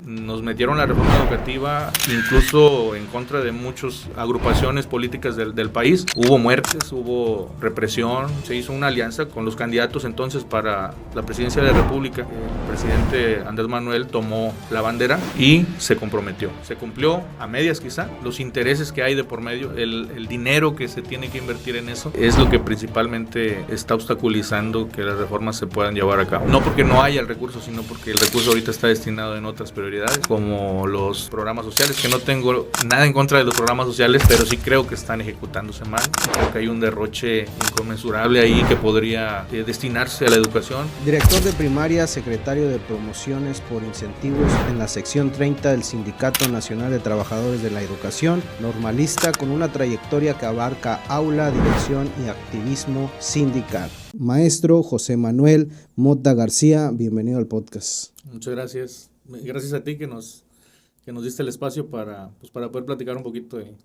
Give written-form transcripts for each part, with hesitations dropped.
nos metieron la reforma educativa incluso en contra de muchas agrupaciones políticas del país. Hubo muertes, hubo represión, se hizo una alianza con los candidatos entonces para la presidencia de la República. El presidente Andrés Manuel tomó la bandera y se comprometió. Se cumplió a medias quizá. Los intereses que hay de por medio, el dinero que se tiene que invertir en eso, es lo que principalmente está obstaculizando que las reformas se puedan llevar a cabo. No porque no haya el recurso, sino porque el recurso ahorita está destinado en otras prioridades, como los programas sociales, que no tengo nada en contra de los programas sociales, pero sí creo que están ejecutándose mal. Creo que hay un derroche inconmensurable ahí que podría destinarse a la educación. Director de primaria, secretario de promociones por incentivos en la sección 30 del Sindicato Nacional de Trabajadores de la Educación, normalista con una trayectoria que abarca aula, dirección y activismo sindical. Maestro José Manuel Mota García, bienvenido al podcast. Muchas gracias. Gracias a ti que nos diste el espacio para poder platicar un poquito de...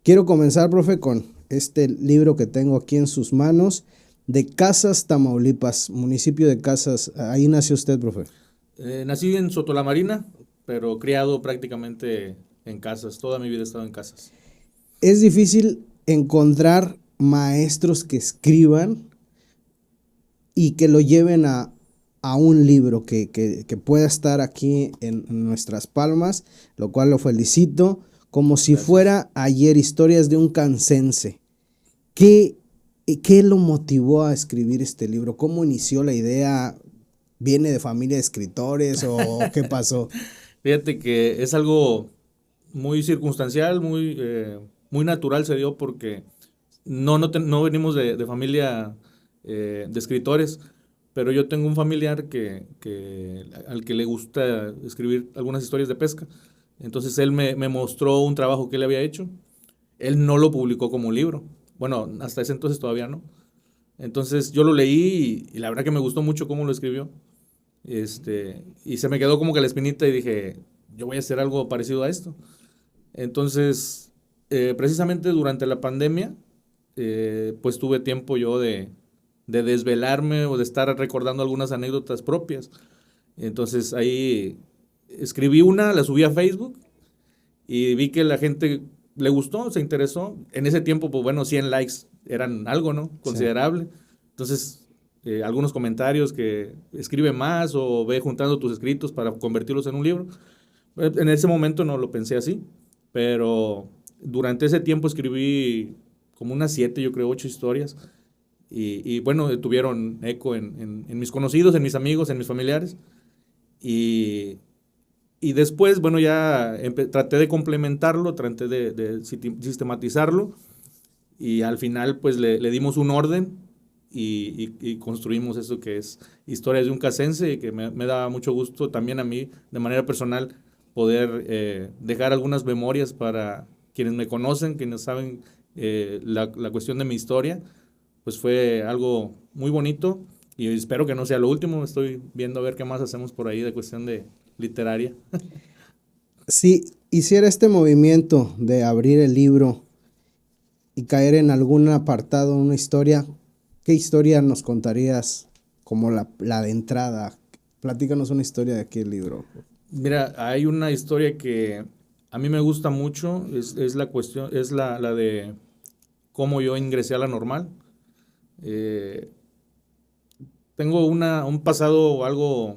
Quiero comenzar, profe, con este libro que tengo aquí en sus manos, de Casas, Tamaulipas, municipio de Casas. Ahí nació usted, profe. Nací en Sotolamarina, pero criado prácticamente en Casas. Toda mi vida he estado en Casas. Es difícil encontrar maestros que escriban y que lo lleven a un libro que pueda estar aquí en nuestras palmas, lo cual lo felicito, como si Gracias. Fuera ayer, historias de un cansense. ¿Qué lo motivó a escribir este libro? ¿Cómo inició la idea? ¿Viene de familia de escritores o qué pasó? Fíjate que es algo muy circunstancial, muy natural se dio porque no venimos de familia de escritores, pero yo tengo un familiar al que le gusta escribir algunas historias de pesca. Entonces él me mostró un trabajo que él había hecho. Él no lo publicó como libro. Bueno, hasta ese entonces todavía no. Entonces yo lo leí y la verdad que me gustó mucho cómo lo escribió. Y se me quedó como que la espinita y dije, yo voy a hacer algo parecido a esto. Entonces, precisamente durante la pandemia, pues tuve tiempo yo de desvelarme o de estar recordando algunas anécdotas propias. Entonces ahí escribí una, la subí a Facebook y vi que la gente le gustó, se interesó. En ese tiempo, pues bueno, 100 likes eran algo, ¿no? Considerable. Sí. Entonces, algunos comentarios que escribe más o ve juntando tus escritos para convertirlos en un libro. En ese momento no lo pensé así, pero durante ese tiempo escribí como unas 7, yo creo, 8 historias. Y bueno, tuvieron eco en mis conocidos, en mis amigos, en mis familiares. Y después, bueno, ya traté de complementarlo, traté de sistematizarlo. Y al final, pues le dimos un orden y construimos eso que es Historias de un Casense, que me da mucho gusto también a mí, de manera personal, poder dejar algunas memorias para quienes me conocen, quienes saben la cuestión de mi historia. Pues fue algo muy bonito y espero que no sea lo último. Estoy viendo a ver qué más hacemos por ahí de cuestión de literaria. Si hiciera este movimiento de abrir el libro y caer en algún apartado, una historia, ¿qué historia nos contarías como la de entrada? Platícanos una historia de aquí el libro. Mira, hay una historia que a mí me gusta mucho, es la cuestión, es la de cómo yo ingresé a la normal. Tengo un pasado algo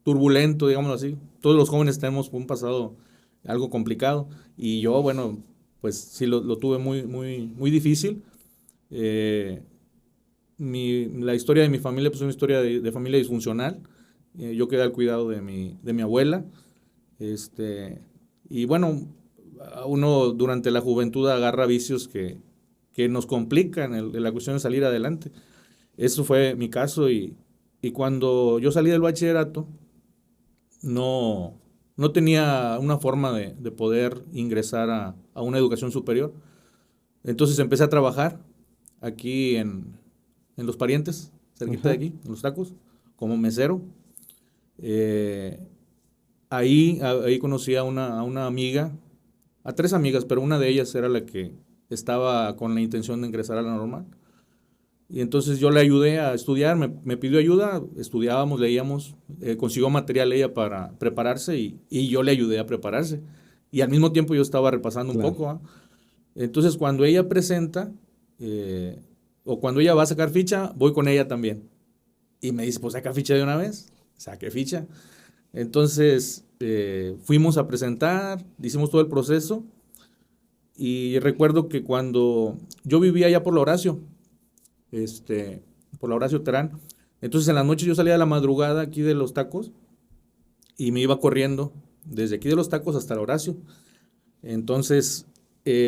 turbulento, digámoslo así. Todos los jóvenes tenemos un pasado algo complicado y yo, bueno, pues sí lo tuve muy difícil. La historia de mi familia pues es una historia de familia disfuncional. Yo quedé al cuidado de mi abuela. Y bueno, uno durante la juventud agarra vicios que nos complican en la cuestión de salir adelante. Eso fue mi caso y cuando yo salí del bachillerato no tenía una forma de poder ingresar a una educación superior. Entonces empecé a trabajar aquí en Los Parientes, cerquita de aquí, en Los Tacos, como mesero. Ahí conocí a una amiga, a 3 amigas, pero una de ellas era la que estaba con la intención de ingresar a la normal. Y entonces yo le ayudé a estudiar, me pidió ayuda, estudiábamos, leíamos, consiguió material ella para prepararse y yo le ayudé a prepararse. Y al mismo tiempo yo estaba repasando un poco, ¿ah? Entonces cuando ella presenta, o cuando ella va a sacar ficha, voy con ella también. Y me dice, pues saca ficha de una vez. Saqué ficha. Entonces fuimos a presentar, hicimos todo el proceso. Y recuerdo que cuando yo vivía allá por la Horacio Terán, entonces en las noches yo salía de la madrugada aquí de Los Tacos y me iba corriendo desde aquí de Los Tacos hasta la Horacio. Entonces,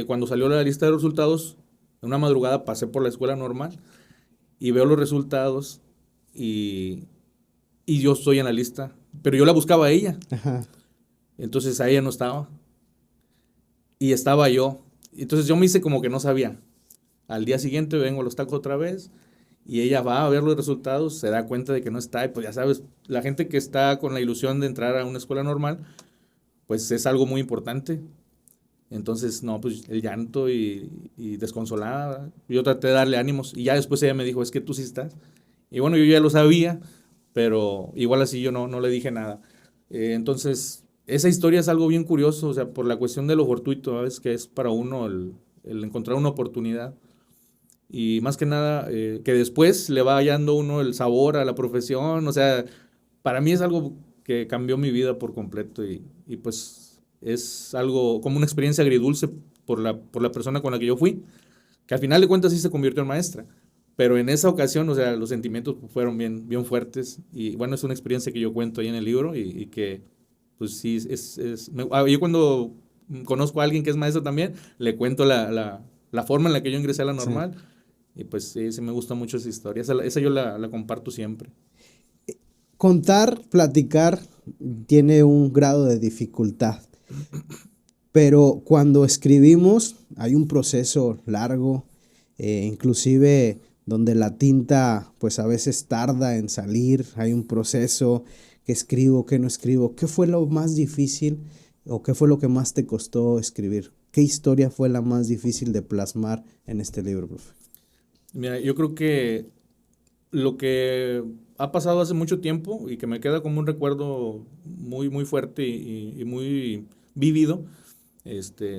cuando salió la lista de resultados, en una madrugada pasé por la escuela normal y veo los resultados y, y yo estoy en la lista, pero yo la buscaba a ella. Ajá. Entonces a ella no estaba y estaba yo. Entonces yo me hice como que no sabía. Al día siguiente vengo a Los Tacos otra vez y ella va a ver los resultados, se da cuenta de que no está y pues ya sabes, la gente que está con la ilusión de entrar a una escuela normal, pues es algo muy importante. Entonces, no, pues el llanto y desconsolada, ¿verdad? Yo traté de darle ánimos y ya después ella me dijo, es que tú sí estás. Y bueno, yo ya lo sabía, pero igual así yo no le dije nada. Entonces, esa historia es algo bien curioso, o sea, por la cuestión de lo fortuito, ¿sabes? Que es para uno el encontrar una oportunidad. Y más que nada, que después le va hallando uno el sabor a la profesión, o sea, para mí es algo que cambió mi vida por completo y pues es algo como una experiencia agridulce por la persona con la que yo fui, que al final de cuentas sí se convirtió en maestra, pero en esa ocasión, o sea, los sentimientos fueron bien fuertes y bueno, es una experiencia que yo cuento ahí en el libro y que pues sí, yo cuando conozco a alguien que es maestro también, le cuento la forma en la que yo ingresé a la Sí. normal. Y pues sí me gusta mucho esa historia. Esa yo la comparto siempre. Contar, platicar, tiene un grado de dificultad, pero cuando escribimos hay un proceso largo, inclusive donde la tinta pues a veces tarda en salir, hay un proceso, que escribo, que no escribo. ¿Qué fue lo más difícil o qué fue lo que más te costó escribir? ¿Qué historia fue la más difícil de plasmar en este libro, profe? Mira, yo creo que lo que ha pasado hace mucho tiempo y que me queda como un recuerdo muy fuerte y muy vívido,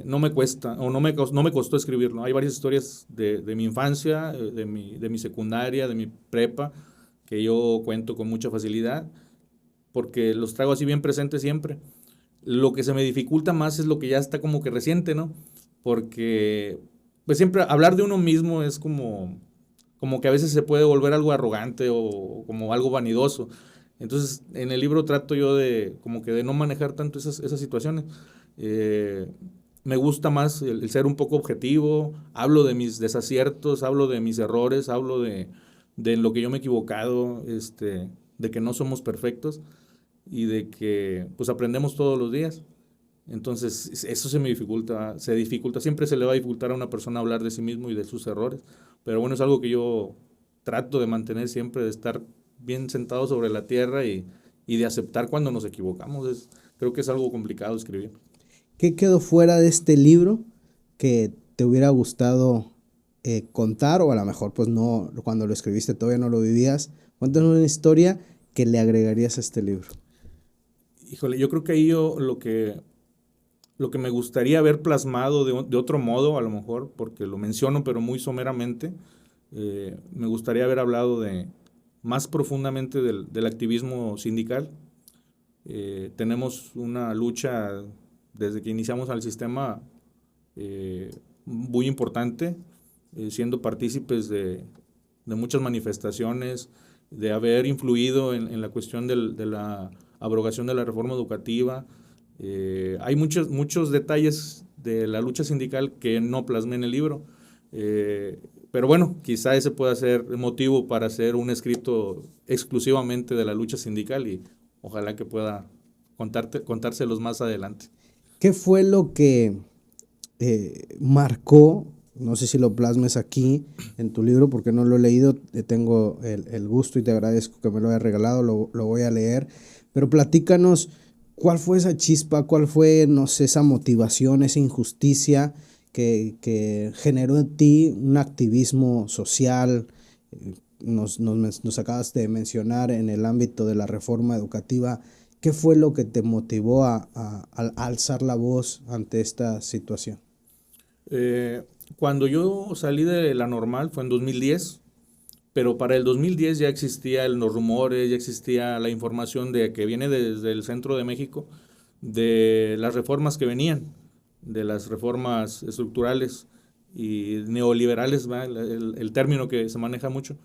no me cuesta o no me costó escribirlo. Hay varias historias de mi infancia, de mi secundaria, de mi prepa, que yo cuento con mucha facilidad porque los traigo así bien presentes siempre. Lo que se me dificulta más es lo que ya está como que reciente, ¿no? Porque pues siempre hablar de uno mismo es como que a veces se puede volver algo arrogante o como algo vanidoso. Entonces, en el libro trato yo como que de no manejar tanto esas situaciones. Eh, Me gusta más el ser un poco objetivo, hablo de mis desaciertos, hablo de mis errores, hablo de lo que yo me he equivocado, de que no somos perfectos y de que pues aprendemos todos los días. Entonces, eso se dificulta, siempre se le va a dificultar a una persona hablar de sí mismo y de sus errores, pero bueno, es algo que yo trato de mantener siempre, de estar bien sentado sobre la tierra y de aceptar cuando nos equivocamos. Creo que es algo complicado escribir. ¿Qué quedó fuera de este libro que te hubiera gustado contar o a lo mejor pues no, cuando lo escribiste todavía no lo vivías? Cuéntanos una historia que le agregarías a este libro. Híjole, yo creo que ahí lo que me gustaría haber plasmado de otro modo, a lo mejor, porque lo menciono, pero muy someramente, me gustaría haber hablado más profundamente del activismo sindical. Tenemos una lucha desde que iniciamos al sistema muy importante, siendo partícipes de muchas manifestaciones, de haber influido en la cuestión de la abrogación de la reforma educativa. Hay muchos detalles de la lucha sindical que no plasmé en el libro, pero bueno, quizá ese pueda ser motivo para hacer un escrito exclusivamente de la lucha sindical y ojalá que pueda contárselos más adelante. ¿Qué fue lo que marcó? No sé si lo plasmes aquí en tu libro porque no lo he leído, tengo el gusto y te agradezco que me lo hayas regalado, lo voy a leer, pero platícanos cuál fue esa chispa, cuál fue, no sé, esa motivación, esa injusticia que generó en ti un activismo social, Nos acabas de mencionar en el ámbito de la reforma educativa. ¿Qué fue lo que te motivó a alzar la voz ante esta situación? Cuando yo salí de la normal fue en 2010, pero para el 2010 ya existían los rumores, ya existía la información de que viene desde el centro de México, de las reformas que venían, de las reformas estructurales y neoliberales, ¿va? El término que se maneja mucho.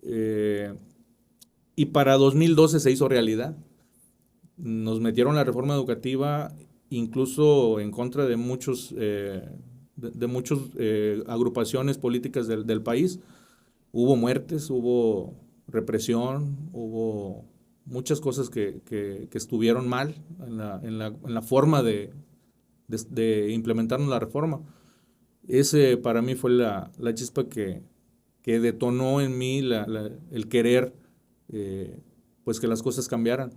Eh, y para 2012 se hizo realidad. Nos metieron la reforma educativa incluso en contra de muchos agrupaciones políticas del país. Hubo muertes, hubo represión, hubo muchas cosas que estuvieron mal en la forma de implementarnos la reforma. Ese para mí fue la chispa que detonó en mí el querer pues que las cosas cambiaran.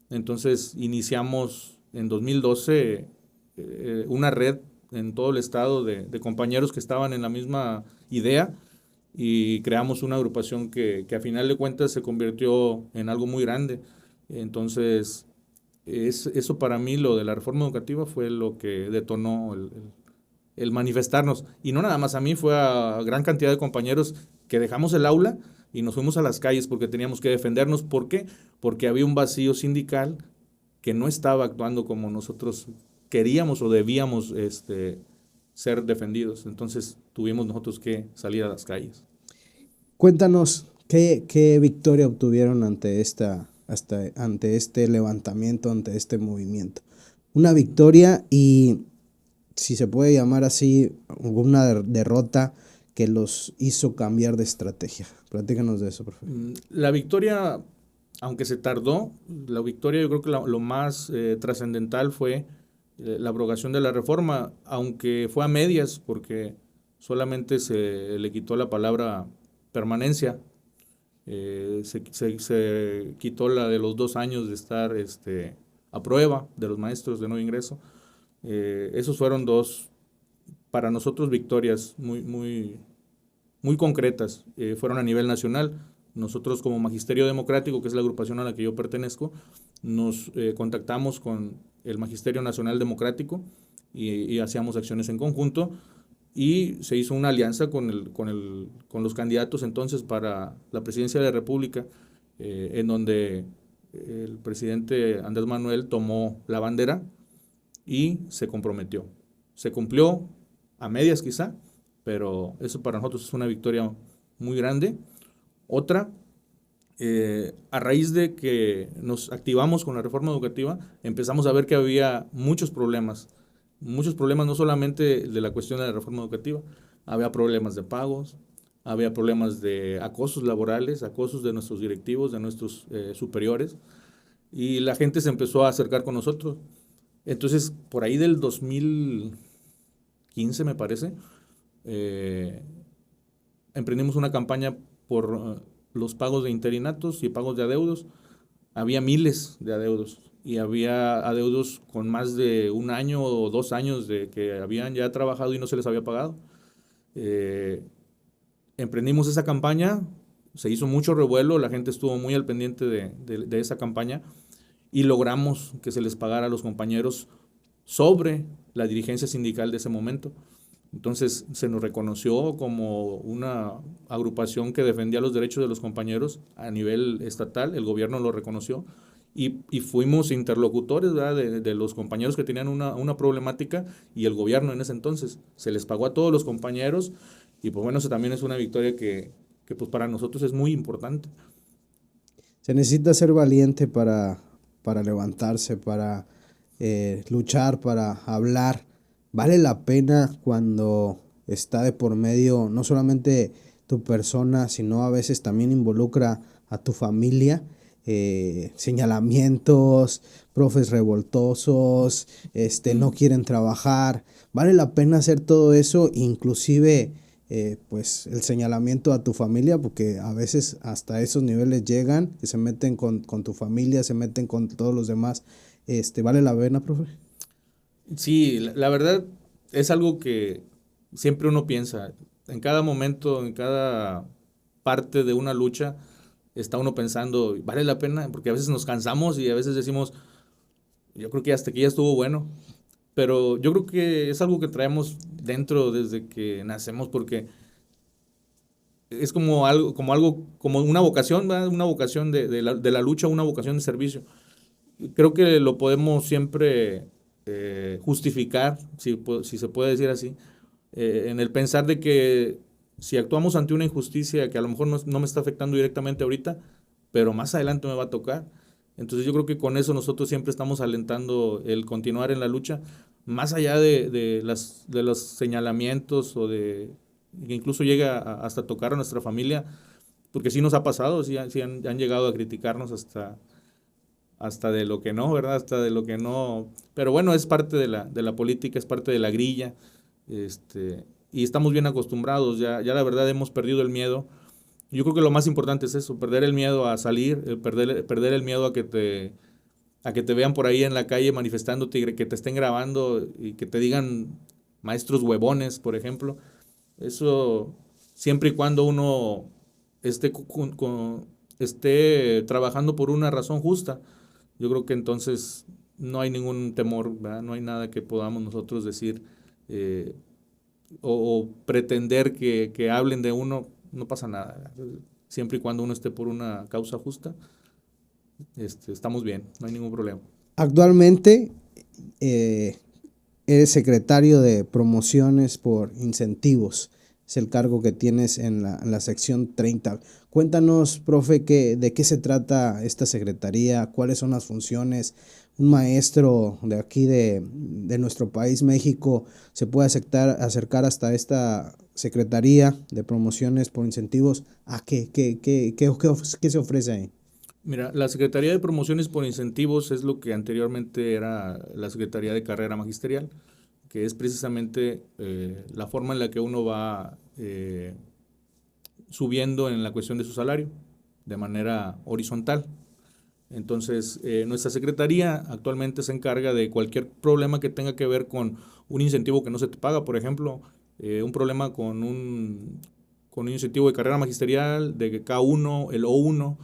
Entonces iniciamos en 2012 una red en todo el estado de compañeros que estaban en la misma idea y creamos una agrupación que a final de cuentas se convirtió en algo muy grande. Entonces, eso para mí, lo de la reforma educativa, fue lo que detonó el manifestarnos. Y no nada más a mí, fue a gran cantidad de compañeros que dejamos el aula y nos fuimos a las calles porque teníamos que defendernos. ¿Por qué? Porque había un vacío sindical que no estaba actuando como nosotros queríamos o debíamos ser defendidos. Entonces tuvimos nosotros que salir a las calles. Cuéntanos qué victoria obtuvieron ante este levantamiento, ante este movimiento. Una victoria y, si se puede llamar así, una derrota que los hizo cambiar de estrategia. Platícanos de eso, por favor. La victoria, aunque se tardó, la victoria, yo creo que lo más trascendental fue la abrogación de la reforma, aunque fue a medias, porque solamente se le quitó la palabra permanencia, se quitó la de los 2 años de estar a prueba de los maestros de nuevo ingreso. Esos fueron dos, para nosotros, victorias muy concretas. Fueron a nivel nacional. Nosotros, como Magisterio Democrático, que es la agrupación a la que yo pertenezco, nos contactamos con el Magisterio Nacional Democrático y hacíamos acciones en conjunto, y se hizo una alianza con los candidatos entonces para la presidencia de la República, en donde el presidente Andrés Manuel tomó la bandera y se comprometió. Se cumplió a medias quizá, pero eso para nosotros es una victoria muy grande. Otra, a raíz de que nos activamos con la reforma educativa, empezamos a ver que había muchos problemas no solamente de la cuestión de la reforma educativa, había problemas de pagos, había problemas de acosos laborales, acosos de nuestros directivos, de nuestros superiores, y la gente se empezó a acercar con nosotros. Entonces, por ahí del 2015, me parece, emprendimos una campaña por los pagos de interinatos y pagos de adeudos. Había miles de adeudos y había adeudos con más de 1 año o 2 años de que habían ya trabajado y no se les había pagado. Emprendimos esa campaña, se hizo mucho revuelo, la gente estuvo muy al pendiente de esa campaña y logramos que se les pagara a los compañeros sobre la dirigencia sindical de ese momento. Entonces se nos reconoció como una agrupación que defendía los derechos de los compañeros a nivel estatal, el gobierno lo reconoció y fuimos interlocutores, ¿verdad?, de los compañeros que tenían una problemática, y el gobierno en ese entonces se les pagó a todos los compañeros, y pues bueno, eso también es una victoria que pues para nosotros es muy importante. Se necesita ser valiente para levantarse, para luchar, para hablar. Vale la pena cuando está de por medio no solamente tu persona, sino a veces también involucra a tu familia. Señalamientos, profes revoltosos, no quieren trabajar. Vale la pena hacer todo eso, inclusive pues el señalamiento a tu familia, porque a veces hasta esos niveles llegan, que se meten con tu familia, se meten con todos los demás. ¿Vale la pena, profe? Sí, la verdad es algo que siempre uno piensa, en cada momento, en cada parte de una lucha, está uno pensando, ¿vale la pena? Porque a veces nos cansamos y a veces decimos, yo creo que hasta aquí ya estuvo bueno. Pero yo creo que es algo que traemos dentro desde que nacemos, porque es como una vocación, ¿verdad? Una vocación de la lucha, una vocación de servicio. Creo que lo podemos siempre justificar, si se puede decir así, en el pensar de que si actuamos ante una injusticia que a lo mejor no me está afectando directamente ahorita, pero más adelante me va a tocar. Entonces yo creo que con eso nosotros siempre estamos alentando el continuar en la lucha, más allá de los señalamientos o de que incluso llega hasta tocar a nuestra familia, porque sí nos ha pasado, sí han llegado a criticarnos hasta de lo que no, ¿verdad? Hasta de lo que no. Pero bueno, es parte de la política, es parte de la grilla, y estamos bien acostumbrados, ya la verdad hemos perdido el miedo. Yo creo que lo más importante es eso, perder el miedo a salir, perder el miedo a que te vean por ahí en la calle manifestándote y que te estén grabando y que te digan maestros huevones, por ejemplo. Eso, siempre y cuando uno esté trabajando por una razón justa, yo creo que entonces no hay ningún temor, ¿verdad? No hay nada que podamos nosotros decir eh, o pretender que hablen de uno, no pasa nada, ¿verdad? Siempre y cuando uno esté por una causa justa, estamos bien, no hay ningún problema. Actualmente eres secretario de promociones por incentivos. Es el cargo que tienes en la sección 30. Cuéntanos, profe, de qué se trata esta secretaría, cuáles son las funciones. Un maestro de aquí de nuestro país, México, se puede acercar hasta esta secretaría de promociones por incentivos. ¿A qué se ofrece ahí? Mira, la Secretaría de Promociones por Incentivos es lo que anteriormente era la Secretaría de Carrera Magisterial, que es precisamente la forma en la que uno va subiendo en la cuestión de su salario de manera horizontal. Entonces, nuestra secretaría actualmente se encarga de cualquier problema que tenga que ver con un incentivo que no se te paga, por ejemplo, un problema con un incentivo de carrera magisterial, de K1, el O1,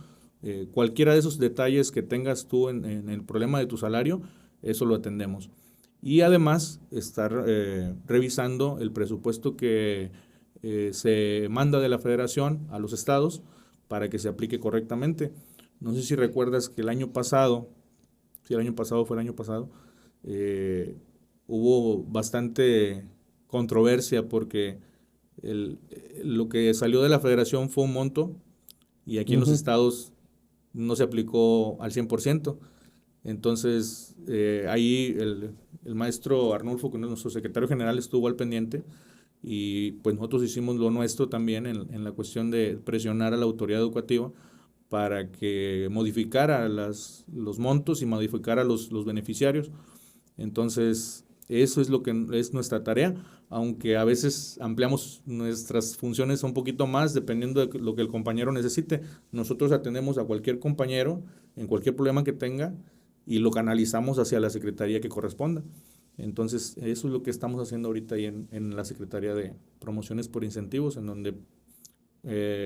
cualquiera de esos detalles que tengas tú en el problema de tu salario, eso lo atendemos. Y además, estar revisando el presupuesto que se manda de la federación a los estados para que se aplique correctamente. No sé si recuerdas que el año pasado, si el año pasado fue el año pasado, hubo bastante controversia porque lo que salió de la federación fue un monto y aquí en los estados no se aplicó al 100%. Entonces, ahí el maestro Arnulfo, que es nuestro secretario general, estuvo al pendiente y pues nosotros hicimos lo nuestro también en la cuestión de presionar a la autoridad educativa para que modificara los montos y modificara los beneficiarios. Entonces, eso es lo que es nuestra tarea, aunque a veces ampliamos nuestras funciones un poquito más dependiendo de lo que el compañero necesite. Nosotros atendemos a cualquier compañero en cualquier problema que tenga y lo canalizamos hacia la secretaría que corresponda. Entonces, eso es lo que estamos haciendo ahorita ahí en la Secretaría de Promociones por Incentivos, en donde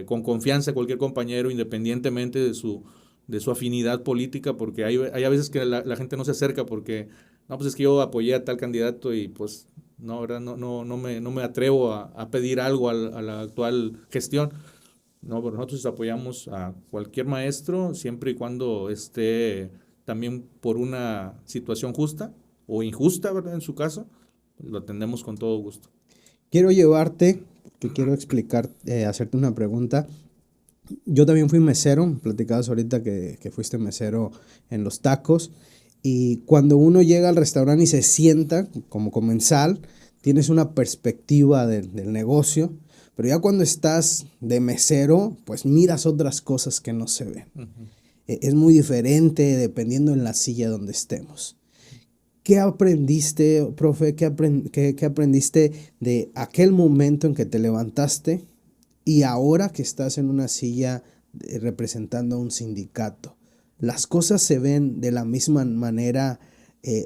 con confianza cualquier compañero, independientemente de su afinidad política, porque hay a veces que la gente no se acerca porque, no, pues es que yo apoyé a tal candidato y pues no, ¿verdad? No me atrevo a pedir algo a la actual gestión. No, pero nosotros apoyamos a cualquier maestro siempre y cuando esté también por una situación justa o injusta, ¿verdad? En su caso, lo atendemos con todo gusto. Quiero llevarte, que quiero explicar, hacerte una pregunta. Yo también fui mesero, platicabas ahorita que fuiste mesero en Los Tacos, y cuando uno llega al restaurante y se sienta como comensal, tienes una perspectiva del negocio, pero ya cuando estás de mesero, pues miras otras cosas que no se ven. Es muy diferente dependiendo en la silla donde estemos. ¿Qué aprendiste, profe? ¿Qué aprendiste de aquel momento en que te levantaste y ahora que estás en una silla representando a un sindicato? ¿Las cosas se ven de la misma manera?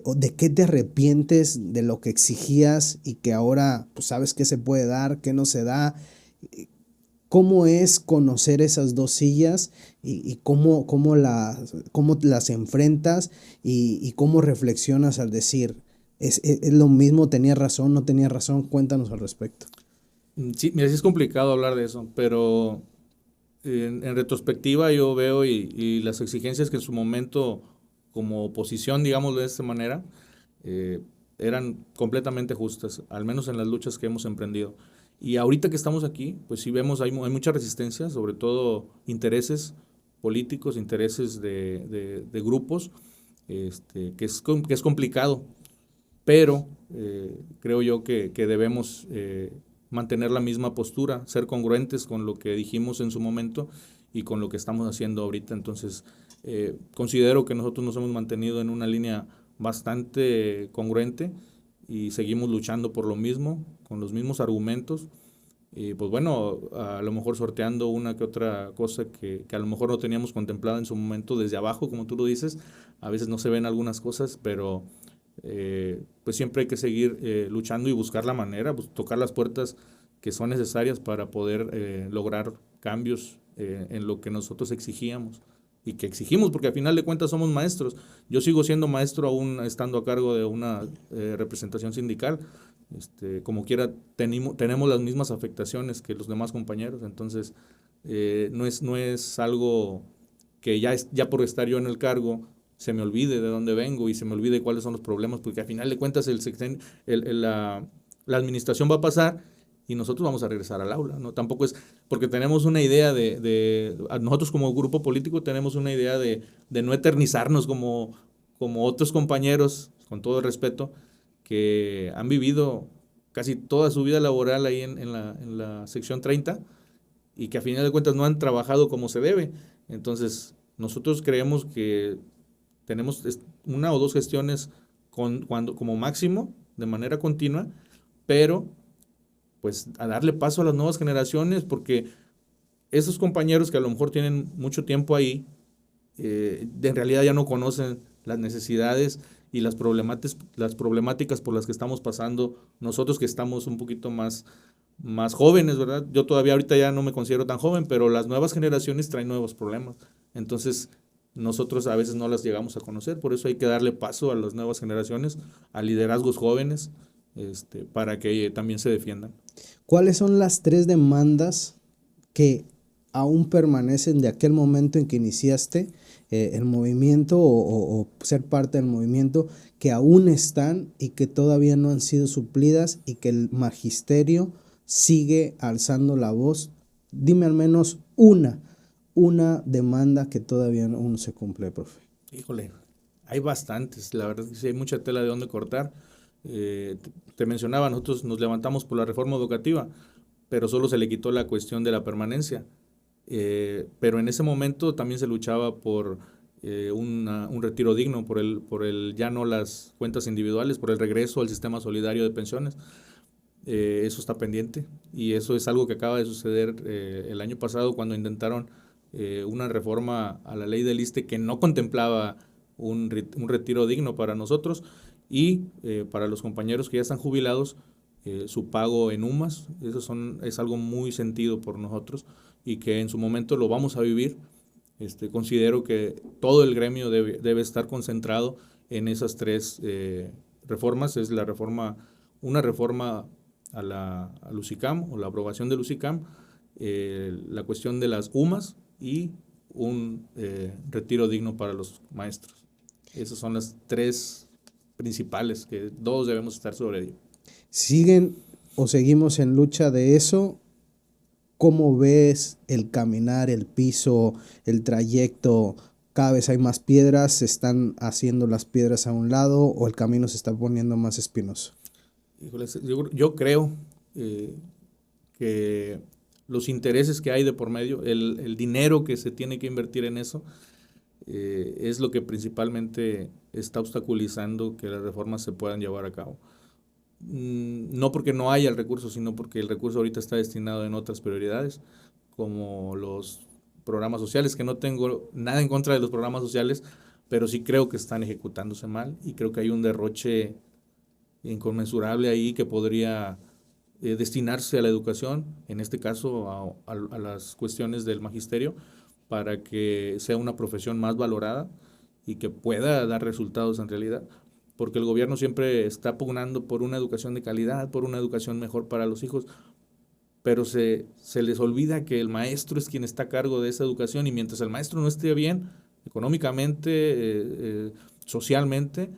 ¿O de qué te arrepientes de lo que exigías y que ahora pues, sabes qué se puede dar, qué no se da? ¿Cómo es conocer esas dos sillas y cómo las enfrentas y cómo reflexionas al decir, es lo mismo, tenía razón, no tenía razón? Cuéntanos al respecto. Sí, mira, sí es complicado hablar de eso, pero en retrospectiva yo veo y las exigencias que en su momento, como oposición, digamos de esta manera, eh, eran completamente justas, al menos en las luchas que hemos emprendido. Y ahorita que estamos aquí, pues sí vemos, hay mucha resistencia, sobre todo intereses políticos, intereses de grupos, que es complicado, pero creo yo que debemos mantener la misma postura, ser congruentes con lo que dijimos en su momento y con lo que estamos haciendo ahorita. Entonces, considero que nosotros nos hemos mantenido en una línea bastante congruente y seguimos luchando por lo mismo, con los mismos argumentos. Y pues bueno, a lo mejor sorteando una que otra cosa que a lo mejor no teníamos contemplada en su momento desde abajo, como tú lo dices. A veces no se ven algunas cosas, pero pues siempre hay que seguir luchando y buscar la manera, pues, tocar las puertas que son necesarias para poder lograr cambios en lo que nosotros exigíamos y que exigimos, porque al final de cuentas somos maestros. Yo sigo siendo maestro aún estando a cargo de una representación sindical. Como quiera, tenemos las mismas afectaciones que los demás compañeros, entonces no es algo que ya por estar yo en el cargo se me olvide de dónde vengo y se me olvide cuáles son los problemas, porque al final de cuentas la administración va a pasar y nosotros vamos a regresar al aula, ¿no? Tampoco es porque tenemos una idea nosotros como grupo político tenemos una idea de no eternizarnos como otros compañeros, con todo el respeto, que han vivido casi toda su vida laboral ahí en la sección 30 y que a final de cuentas no han trabajado como se debe. Entonces, nosotros creemos que tenemos una o dos gestiones como máximo, de manera continua, pero pues a darle paso a las nuevas generaciones, porque esos compañeros que a lo mejor tienen mucho tiempo ahí, en realidad ya no conocen las necesidades y las problemáticas por las que estamos pasando nosotros que estamos un poquito más jóvenes, ¿verdad? Yo todavía ahorita ya no me considero tan joven, pero las nuevas generaciones traen nuevos problemas. Entonces, nosotros a veces no las llegamos a conocer, por eso hay que darle paso a las nuevas generaciones, a liderazgos jóvenes, para que también se defiendan. ¿Cuáles son las tres demandas que aún permanecen de aquel momento en que iniciaste el movimiento o ser parte del movimiento, que aún están y que todavía no han sido suplidas y que el magisterio sigue alzando la voz? Dime al menos una demanda que todavía no se cumple, profe. Híjole, hay bastantes, la verdad es que sí hay mucha tela de dónde cortar. Te mencionaba, nosotros nos levantamos por la reforma educativa, pero solo se le quitó la cuestión de la permanencia. Pero en ese momento también se luchaba por un retiro digno, por el ya no las cuentas individuales, por el regreso al sistema solidario de pensiones. Eso está pendiente y eso es algo que acaba de suceder el año pasado cuando intentaron una reforma a la ley del ISSSTE que no contemplaba un retiro digno para nosotros y para los compañeros que ya están jubilados, su pago en UMAS. Es algo muy sentido por nosotros y que en su momento lo vamos a vivir. Considero que todo el gremio debe estar concentrado en esas tres reformas. Es una reforma al USICAM o la aprobación del USICAM, la cuestión de las UMAS y un retiro digno para los maestros. Esas son las tres principales que todos debemos estar sobre ello. ¿Siguen o seguimos en lucha de eso? ¿Cómo ves el caminar, el piso, el trayecto? Cada vez hay más piedras, ¿se están haciendo las piedras a un lado o el camino se está poniendo más espinoso? Híjoles, yo creo que los intereses que hay de por medio, el dinero que se tiene que invertir en eso, es lo que principalmente está obstaculizando que las reformas se puedan llevar a cabo. No porque no haya el recurso, sino porque el recurso ahorita está destinado en otras prioridades, como los programas sociales, que no tengo nada en contra de los programas sociales, pero sí creo que están ejecutándose mal y creo que hay un derroche inconmensurable ahí que podría destinarse a la educación, en este caso a las cuestiones del magisterio, para que sea una profesión más valorada y que pueda dar resultados en realidad, porque el gobierno siempre está pugnando por una educación de calidad, por una educación mejor para los hijos, pero se les olvida que el maestro es quien está a cargo de esa educación, y mientras el maestro no esté bien económicamente, socialmente,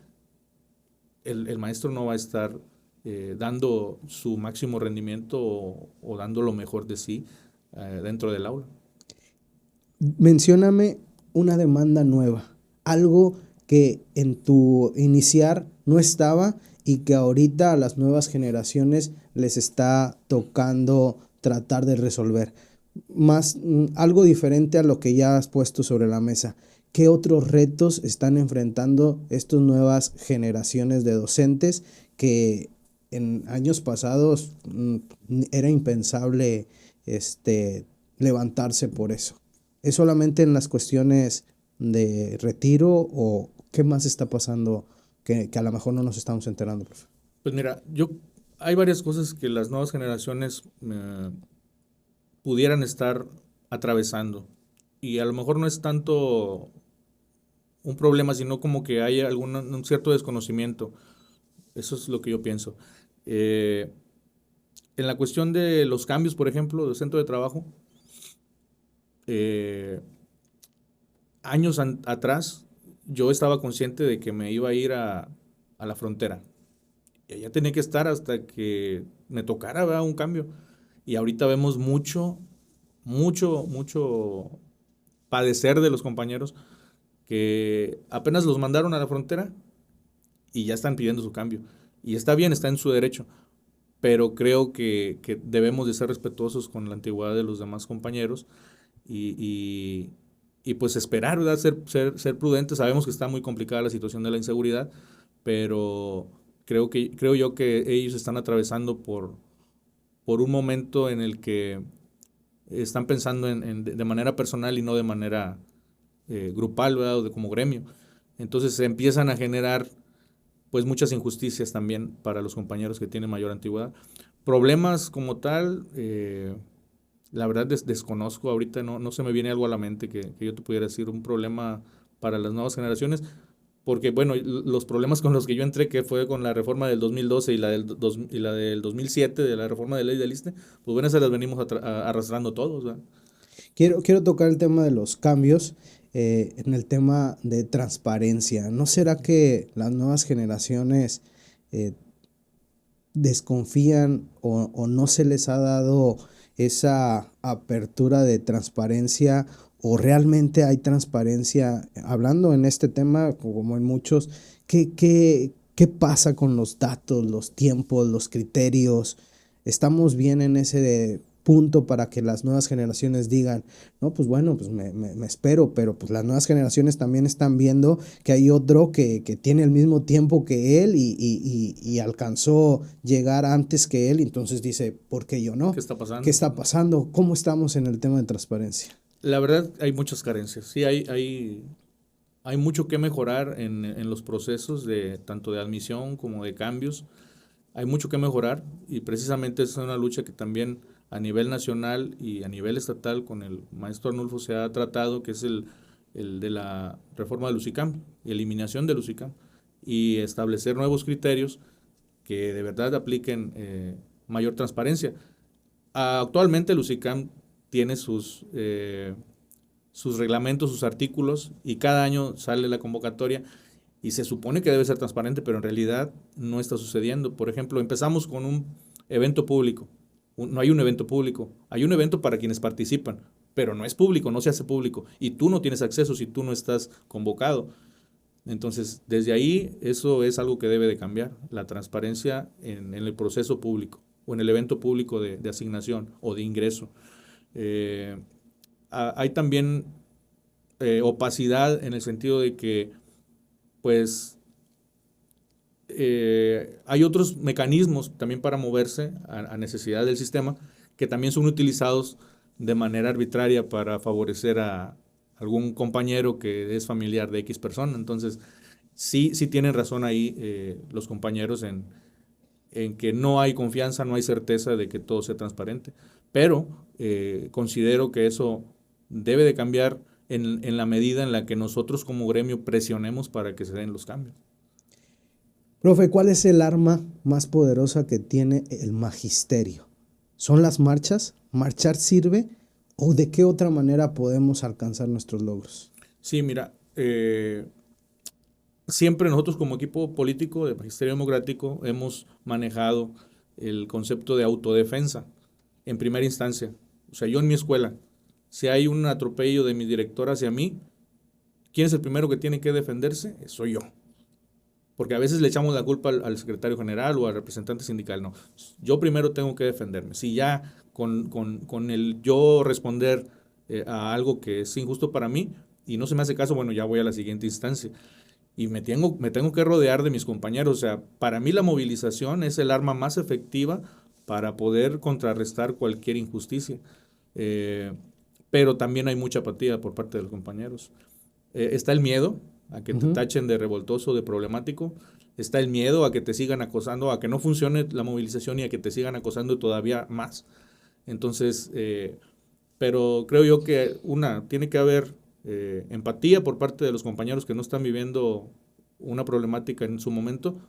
el maestro no va a estar dando su máximo rendimiento o dando lo mejor de sí dentro del aula. Mencióname una demanda nueva, algo que en tu iniciar no estaba y que ahorita a las nuevas generaciones les está tocando tratar de resolver. Más algo diferente a lo que ya has puesto sobre la mesa. ¿Qué otros retos están enfrentando estas nuevas generaciones de docentes que en años pasados era impensable levantarse por eso? ¿Es solamente en las cuestiones de retiro o qué más está pasando que a lo mejor no nos estamos enterando, profe? Pues mira, hay varias cosas que las nuevas generaciones pudieran estar atravesando, y a lo mejor no es tanto un problema, sino como que hay un cierto desconocimiento. Eso es lo que yo pienso. En la cuestión de los cambios, por ejemplo, del centro de trabajo, años atrás yo estaba consciente de que me iba a ir a la frontera. Y allá tenía que estar hasta que me tocara, ¿verdad?, un cambio. Y ahorita vemos mucho padecer de los compañeros que apenas los mandaron a la frontera y ya están pidiendo su cambio. Y está bien, está en su derecho, pero creo que debemos de ser respetuosos con la antigüedad de los demás compañeros y pues esperar, ¿verdad? Ser prudentes. Sabemos que está muy complicada la situación de la inseguridad, pero creo yo que ellos están atravesando por un momento en el que están pensando de manera personal y no de manera grupal, ¿verdad?, o como gremio. Entonces se empiezan a generar pues muchas injusticias también para los compañeros que tienen mayor antigüedad. Problemas como tal, la verdad desconozco, ahorita no se me viene algo a la mente que yo te pudiera decir un problema para las nuevas generaciones, porque bueno, los problemas con los que yo entré, que fue con la reforma del 2012 y la del 2007, de la reforma de ley del ISSSTE, pues bueno, esas las venimos arrastrando todos, ¿verdad? Quiero tocar el tema de los cambios en el tema de transparencia. ¿No será que las nuevas generaciones desconfían o no se les ha dado esa apertura de transparencia, o realmente hay transparencia? Hablando en este tema, como en muchos, ¿qué pasa con los datos, los tiempos, los criterios? ¿Estamos bien en ese punto para que las nuevas generaciones digan, no, pues bueno, pues me espero, pero pues las nuevas generaciones también están viendo que hay otro que tiene el mismo tiempo que él y alcanzó llegar antes que él, y entonces dice, ¿por qué yo no? ¿Qué está pasando? ¿Qué está pasando? ¿Cómo estamos en el tema de transparencia? La verdad, hay muchas carencias. Sí, hay mucho que mejorar en los procesos tanto de admisión como de cambios. Hay mucho que mejorar, y precisamente es una lucha que también a nivel nacional y a nivel estatal con el maestro Arnulfo se ha tratado, que es el de la reforma del UCICAM, eliminación del UCICAM, y establecer nuevos criterios que de verdad apliquen mayor transparencia. Actualmente el UCICAM tiene sus reglamentos, sus artículos, y cada año sale la convocatoria y se supone que debe ser transparente, pero en realidad no está sucediendo. Por ejemplo, empezamos con un evento público. No hay un evento público, hay un evento para quienes participan, pero no es público, no se hace público, y tú no tienes acceso si tú no estás convocado. Entonces, desde ahí, eso es algo que debe de cambiar, la transparencia en el proceso público o en el evento público de asignación o de ingreso. Hay también opacidad en el sentido de que pues hay otros mecanismos también para moverse a necesidad del sistema, que también son utilizados de manera arbitraria para favorecer a algún compañero que es familiar de X persona. Entonces, sí tienen razón ahí los compañeros en en que no hay confianza, no hay certeza de que todo sea transparente. Pero considero que eso debe de cambiar en la medida en la que nosotros como gremio presionemos para que se den los cambios. Profe, ¿cuál es el arma más poderosa que tiene el magisterio? ¿Son las marchas? ¿Marchar sirve? ¿O de qué otra manera podemos alcanzar nuestros logros? Sí, mira, siempre nosotros como equipo político de Magisterio Democrático hemos manejado el concepto de autodefensa en primera instancia. O sea, yo en mi escuela, si hay un atropello de mi director hacia mí, ¿quién es el primero que tiene que defenderse? Soy yo. Porque a veces le echamos la culpa al secretario general o al representante sindical. No, yo primero tengo que defenderme. Si ya con el yo responder a algo que es injusto para mí y no se me hace caso, bueno, ya voy a la siguiente instancia. Y me tengo que rodear de mis compañeros. O sea, para mí la movilización es el arma más efectiva para poder contrarrestar cualquier injusticia. Pero también hay mucha apatía por parte de los compañeros. Está el miedo a que te tachen de revoltoso, de problemático. Está el miedo a que te sigan acosando, a que no funcione la movilización y a que te sigan acosando todavía más. Entonces, pero creo yo que tiene que haber empatía por parte de los compañeros que no están viviendo una problemática en su momento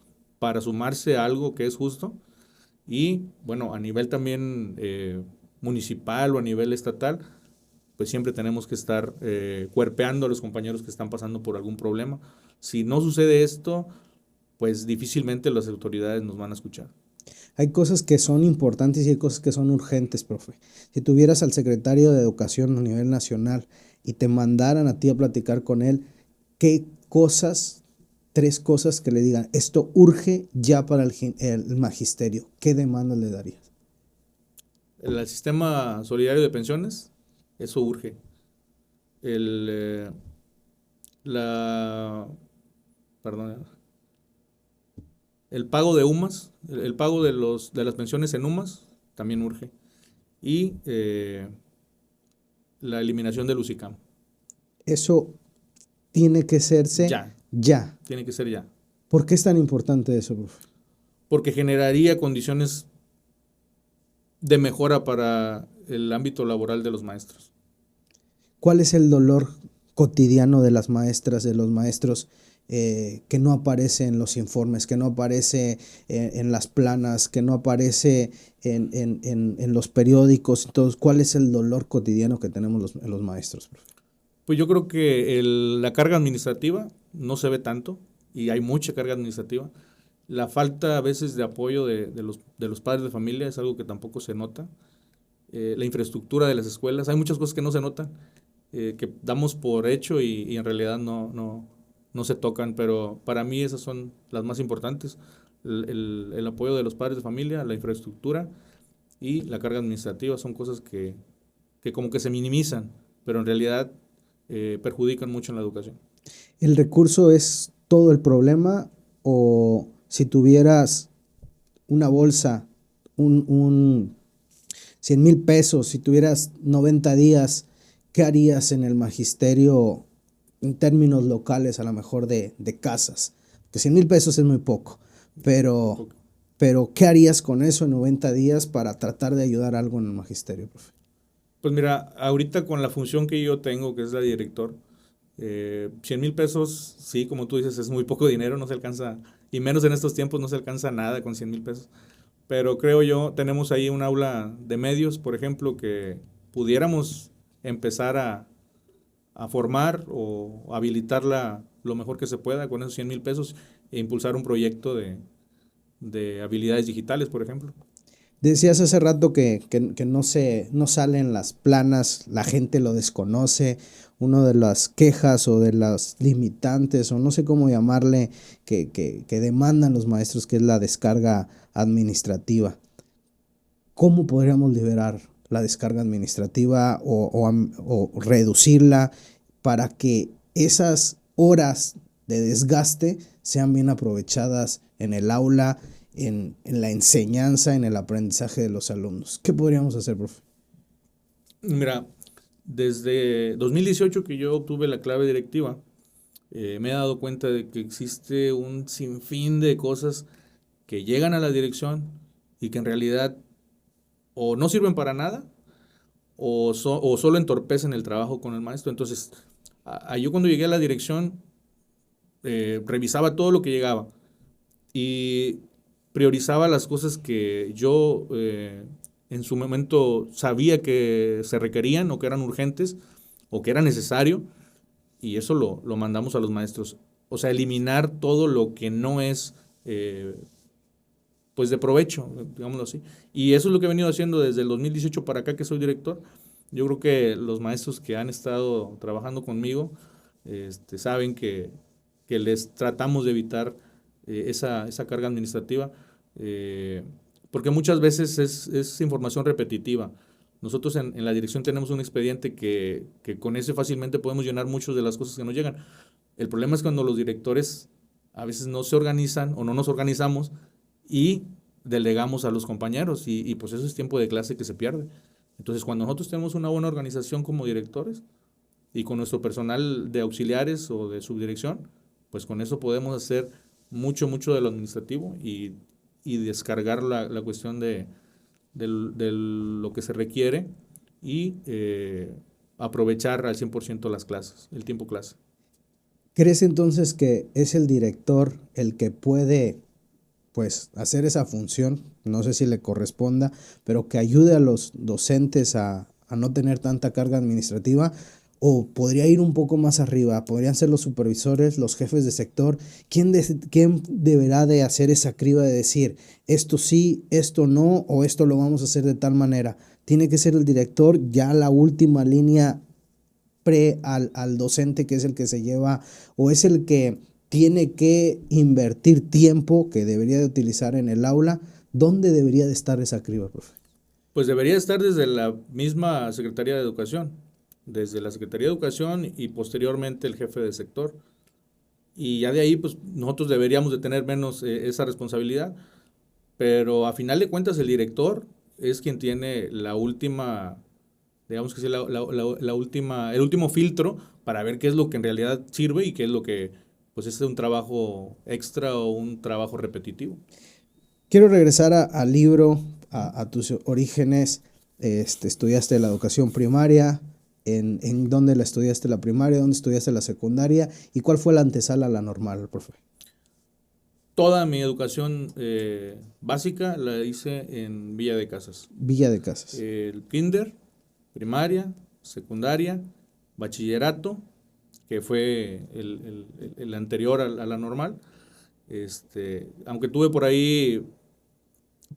para sumarse a algo que es justo. Y bueno, a nivel también municipal o a nivel estatal, pues siempre tenemos que estar cuerpeando a los compañeros que están pasando por algún problema. Si no sucede esto, pues difícilmente las autoridades nos van a escuchar. Hay cosas que son importantes y hay cosas que son urgentes, profe. Si tuvieras al secretario de Educación a nivel nacional y te mandaran a ti a platicar con él, ¿qué cosas, 3 cosas que le digan, esto urge ya para el magisterio? ¿Qué demanda le darías? El sistema solidario de pensiones, eso urge. El pago de UMAS, el pago de las pensiones en UMAS, también urge. Y la eliminación del UCICAM. Eso tiene que hacerse ya. Tiene que ser ya. ¿Por qué es tan importante eso, profe? Porque generaría condiciones de mejora para el ámbito laboral de los maestros. ¿Cuál es el dolor cotidiano de las maestras, de los maestros, que no aparece en los informes, que no aparece en las planas, que no aparece en los periódicos? Entonces, ¿cuál es el dolor cotidiano que tenemos los maestros, profe? Pues yo creo que la carga administrativa no se ve tanto y hay mucha carga administrativa. La falta a veces de apoyo de los padres de familia es algo que tampoco se nota. La infraestructura de las escuelas, hay muchas cosas que no se notan, que damos por hecho y en realidad no se tocan, pero para mí esas son las más importantes. El apoyo de los padres de familia, la infraestructura y la carga administrativa son cosas que como que se minimizan, pero en realidad perjudican mucho en la educación. ¿El recurso es todo el problema o si tuvieras una bolsa, un 100,000 pesos, si tuvieras 90 días, qué harías en el magisterio en términos locales, a lo mejor de casas? Que 100,000 pesos es muy poco, pero ¿qué harías con eso en 90 días para tratar de ayudar algo en el magisterio, profe? Pues mira, ahorita con la función que yo tengo, que es la de director, 100,000 pesos, sí, como tú dices, es muy poco dinero, no se alcanza, y menos en estos tiempos no se alcanza nada con 100,000 pesos. Pero creo yo, tenemos ahí un aula de medios, por ejemplo, que pudiéramos empezar a formar o habilitarla lo mejor que se pueda con esos 100,000 pesos e impulsar un proyecto de habilidades digitales, por ejemplo. Decías hace rato que no salen las planas, la gente lo desconoce. Una de las quejas o de las limitantes, o no sé cómo llamarle, que demandan los maestros, que es la descarga administrativa. ¿Cómo podríamos liberar la descarga administrativa o reducirla para que esas horas de desgaste sean bien aprovechadas en el aula, en la enseñanza, en el aprendizaje de los alumnos? ¿Qué podríamos hacer, profe? Mira, desde 2018 que yo obtuve la clave directiva, me he dado cuenta de que existe un sinfín de cosas que llegan a la dirección y que en realidad o no sirven para nada o solo entorpecen el trabajo con el maestro. Entonces, yo cuando llegué a la dirección, revisaba todo lo que llegaba y priorizaba las cosas que yo en su momento sabía que se requerían o que eran urgentes o que era necesario, y eso lo mandamos a los maestros. O sea, eliminar todo lo que no es pues de provecho, digámoslo así. Y eso es lo que he venido haciendo desde el 2018 para acá que soy director. Yo creo que los maestros que han estado trabajando conmigo saben que les tratamos de evitar esa carga administrativa, porque muchas veces es información repetitiva. Nosotros en la dirección tenemos un expediente que con ese fácilmente podemos llenar muchas de las cosas que nos llegan. El problema es cuando los directores a veces no se organizan o no nos organizamos y delegamos a los compañeros y pues eso es tiempo de clase que se pierde. Entonces, cuando nosotros tenemos una buena organización como directores y con nuestro personal de auxiliares o de subdirección, pues con eso podemos hacer mucho de lo administrativo y descargar la cuestión de lo que se requiere y aprovechar al 100% las clases, el tiempo clase. ¿Crees entonces que es el director el que puede pues hacer esa función? No sé si le corresponda, pero que ayude a los docentes a no tener tanta carga administrativa, o podría ir un poco más arriba, podrían ser los supervisores, los jefes de sector. ¿Quién deberá de hacer esa criba de decir esto sí, esto no, o esto lo vamos a hacer de tal manera? ¿Tiene que ser el director ya la última línea al docente, que es el que se lleva, o es el que tiene que invertir tiempo que debería de utilizar en el aula? ¿Dónde debería de estar esa criba, profe? Pues debería estar desde la misma Secretaría de Educación, desde la Secretaría de Educación y posteriormente el jefe de sector. Y ya de ahí, pues nosotros deberíamos de tener menos esa responsabilidad, pero a final de cuentas el director es quien tiene la última, digamos que sí, la última, el último filtro para ver qué es lo que en realidad sirve y qué es lo que pues es un trabajo extra o un trabajo repetitivo. Quiero regresar al libro, a tus orígenes. Estudiaste la educación primaria. ¿En dónde la estudiaste la primaria? ¿Dónde estudiaste la secundaria? ¿Y cuál fue la antesala a la normal, profe? Toda mi educación básica la hice en Villa de Casas. Villa de Casas. El kinder, primaria, secundaria, bachillerato, que fue el anterior a la normal. Aunque tuve por ahí,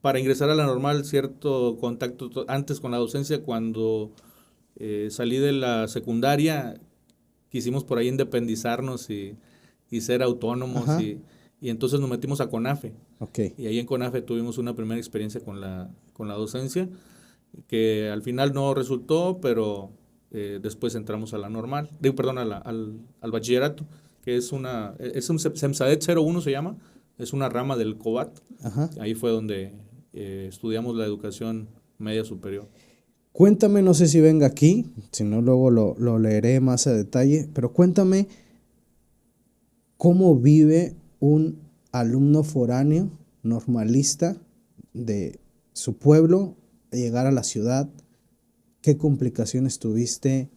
para ingresar a la normal, cierto contacto antes con la docencia, cuando salí de la secundaria, quisimos por ahí independizarnos y ser autónomos y entonces nos metimos a CONAFE. Okay. Y ahí en CONAFE tuvimos una primera experiencia con la docencia, que al final no resultó, pero después entramos a la normal, al bachillerato, que es un SEMSADET 01 se llama, es una rama del COBAT. Ajá. Ahí fue donde estudiamos la educación media superior. Cuéntame, no sé si venga aquí, si no luego lo leeré más a detalle, pero cuéntame cómo vive un alumno foráneo, normalista, de su pueblo, llegar a la ciudad. ¿Qué complicaciones tuviste?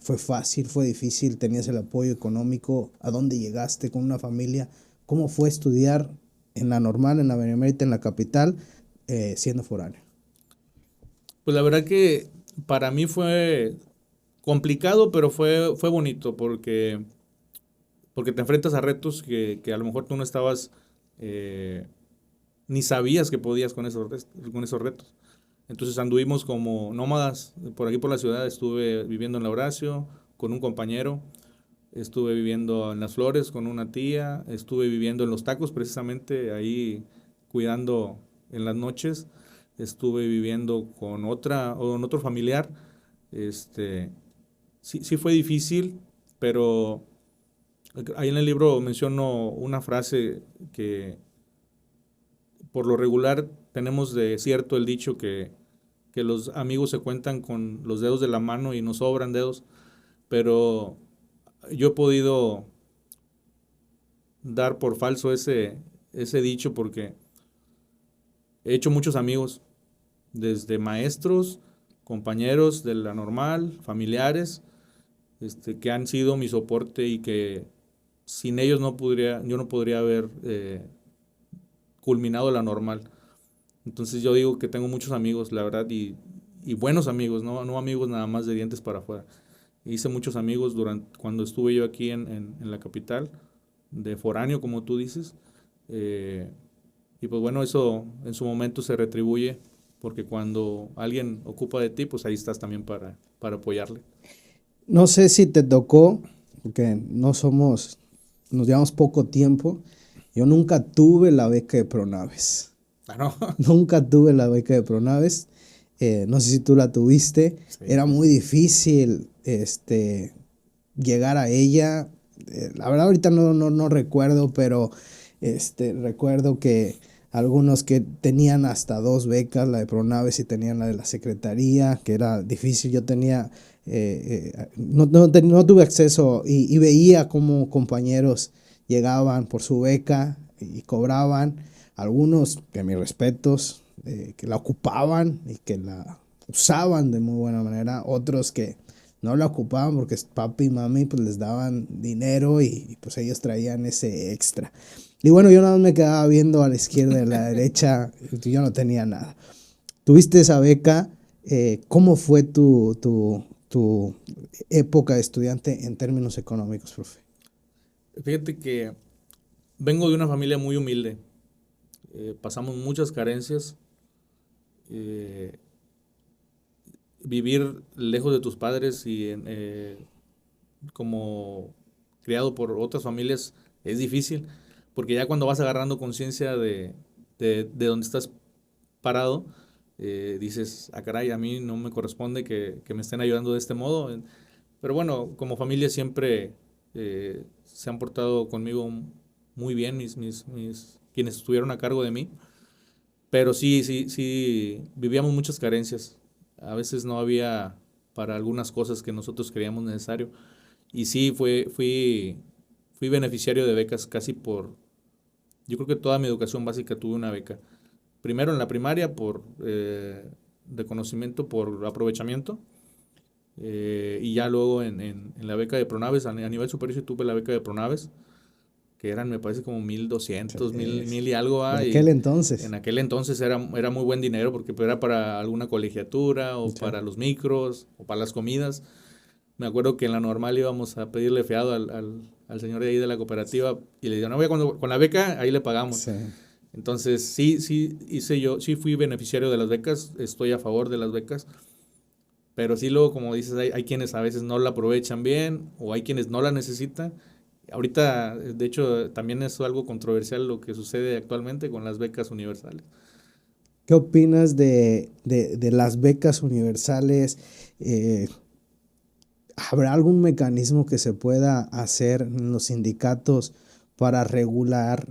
¿Fue fácil? ¿Fue difícil? ¿Tenías el apoyo económico? ¿A dónde llegaste con una familia? ¿Cómo fue estudiar en la normal, en la Benemérita, en la capital, siendo foráneo? Pues la verdad que para mí fue complicado, pero fue bonito porque te enfrentas a retos que a lo mejor tú no estabas, ni sabías que podías con esos retos. Entonces anduvimos como nómadas por aquí por la ciudad. Estuve viviendo en La Horacio con un compañero, estuve viviendo en Las Flores con una tía, estuve viviendo en Los Tacos precisamente ahí cuidando en las noches, estuve viviendo con otro familiar. Sí fue difícil, pero ahí en el libro menciono una frase que por lo regular tenemos de cierto el dicho que los amigos se cuentan con los dedos de la mano y nos sobran dedos, pero yo he podido dar por falso ese ese dicho porque he hecho muchos amigos, desde maestros, compañeros de la normal, familiares, que han sido mi soporte y que sin ellos yo no podría haber culminado la normal. Entonces yo digo que tengo muchos amigos, la verdad, y buenos amigos, no amigos nada más de dientes para afuera. Hice muchos amigos cuando estuve yo aquí en la capital, de foráneo, como tú dices. Y pues bueno, eso en su momento se retribuye, porque cuando alguien ocupa de ti, pues ahí estás también para apoyarle. No sé si te tocó, porque nos llevamos poco tiempo. Yo nunca tuve la beca de Pronaves. Ah, no. Nunca tuve la beca de Pronaves. No sé si tú la tuviste. Sí. Era muy difícil llegar a ella. La verdad ahorita no recuerdo, pero recuerdo que algunos que tenían hasta 2 becas, la de Pronaves y tenían la de la Secretaría, que era difícil. Yo tenía, no tuve acceso y veía cómo compañeros llegaban por su beca y cobraban. Algunos, que mis respetos, que la ocupaban y que la usaban de muy buena manera. Otros que no la ocupaban porque papi y mami pues les daban dinero y pues ellos traían ese extra. Y bueno, yo nada más me quedaba viendo a la izquierda y a la derecha, yo no tenía nada. Tuviste esa beca, ¿cómo fue tu época de estudiante en términos económicos, profe? Fíjate que vengo de una familia muy humilde. Pasamos muchas carencias. Eh, Vivir lejos de tus padres y como criado por otras familias es difícil, porque ya cuando vas agarrando conciencia de dónde estás parado, dices, ah, caray, a mí no me corresponde que me estén ayudando de este modo. Pero bueno, como familia siempre se han portado conmigo muy bien quienes estuvieron a cargo de mí. Pero sí, vivíamos muchas carencias. A veces no había para algunas cosas que nosotros creíamos necesario. Y sí, fui beneficiario de becas yo creo que toda mi educación básica tuve una beca. Primero en la primaria por reconocimiento, por aprovechamiento. Y ya luego en la beca de Pronaves, a nivel superior sí tuve la beca de Pronaves, que eran, me parece, como 1,200, mil y algo. En aquel entonces. En aquel entonces era muy buen dinero porque era para alguna colegiatura o para los micros o para las comidas. Me acuerdo que en la normal íbamos a pedirle fiado al señor de ahí de la cooperativa y le digo, no, con la beca ahí le pagamos. Sí. Entonces sí fui beneficiario de las becas, estoy a favor de las becas, pero sí luego, como dices, hay quienes a veces no la aprovechan bien o hay quienes no la necesitan. Ahorita, de hecho, también es algo controversial lo que sucede actualmente con las becas universales. ¿Qué opinas de las becas universales? ¿Habrá algún mecanismo que se pueda hacer en los sindicatos para regular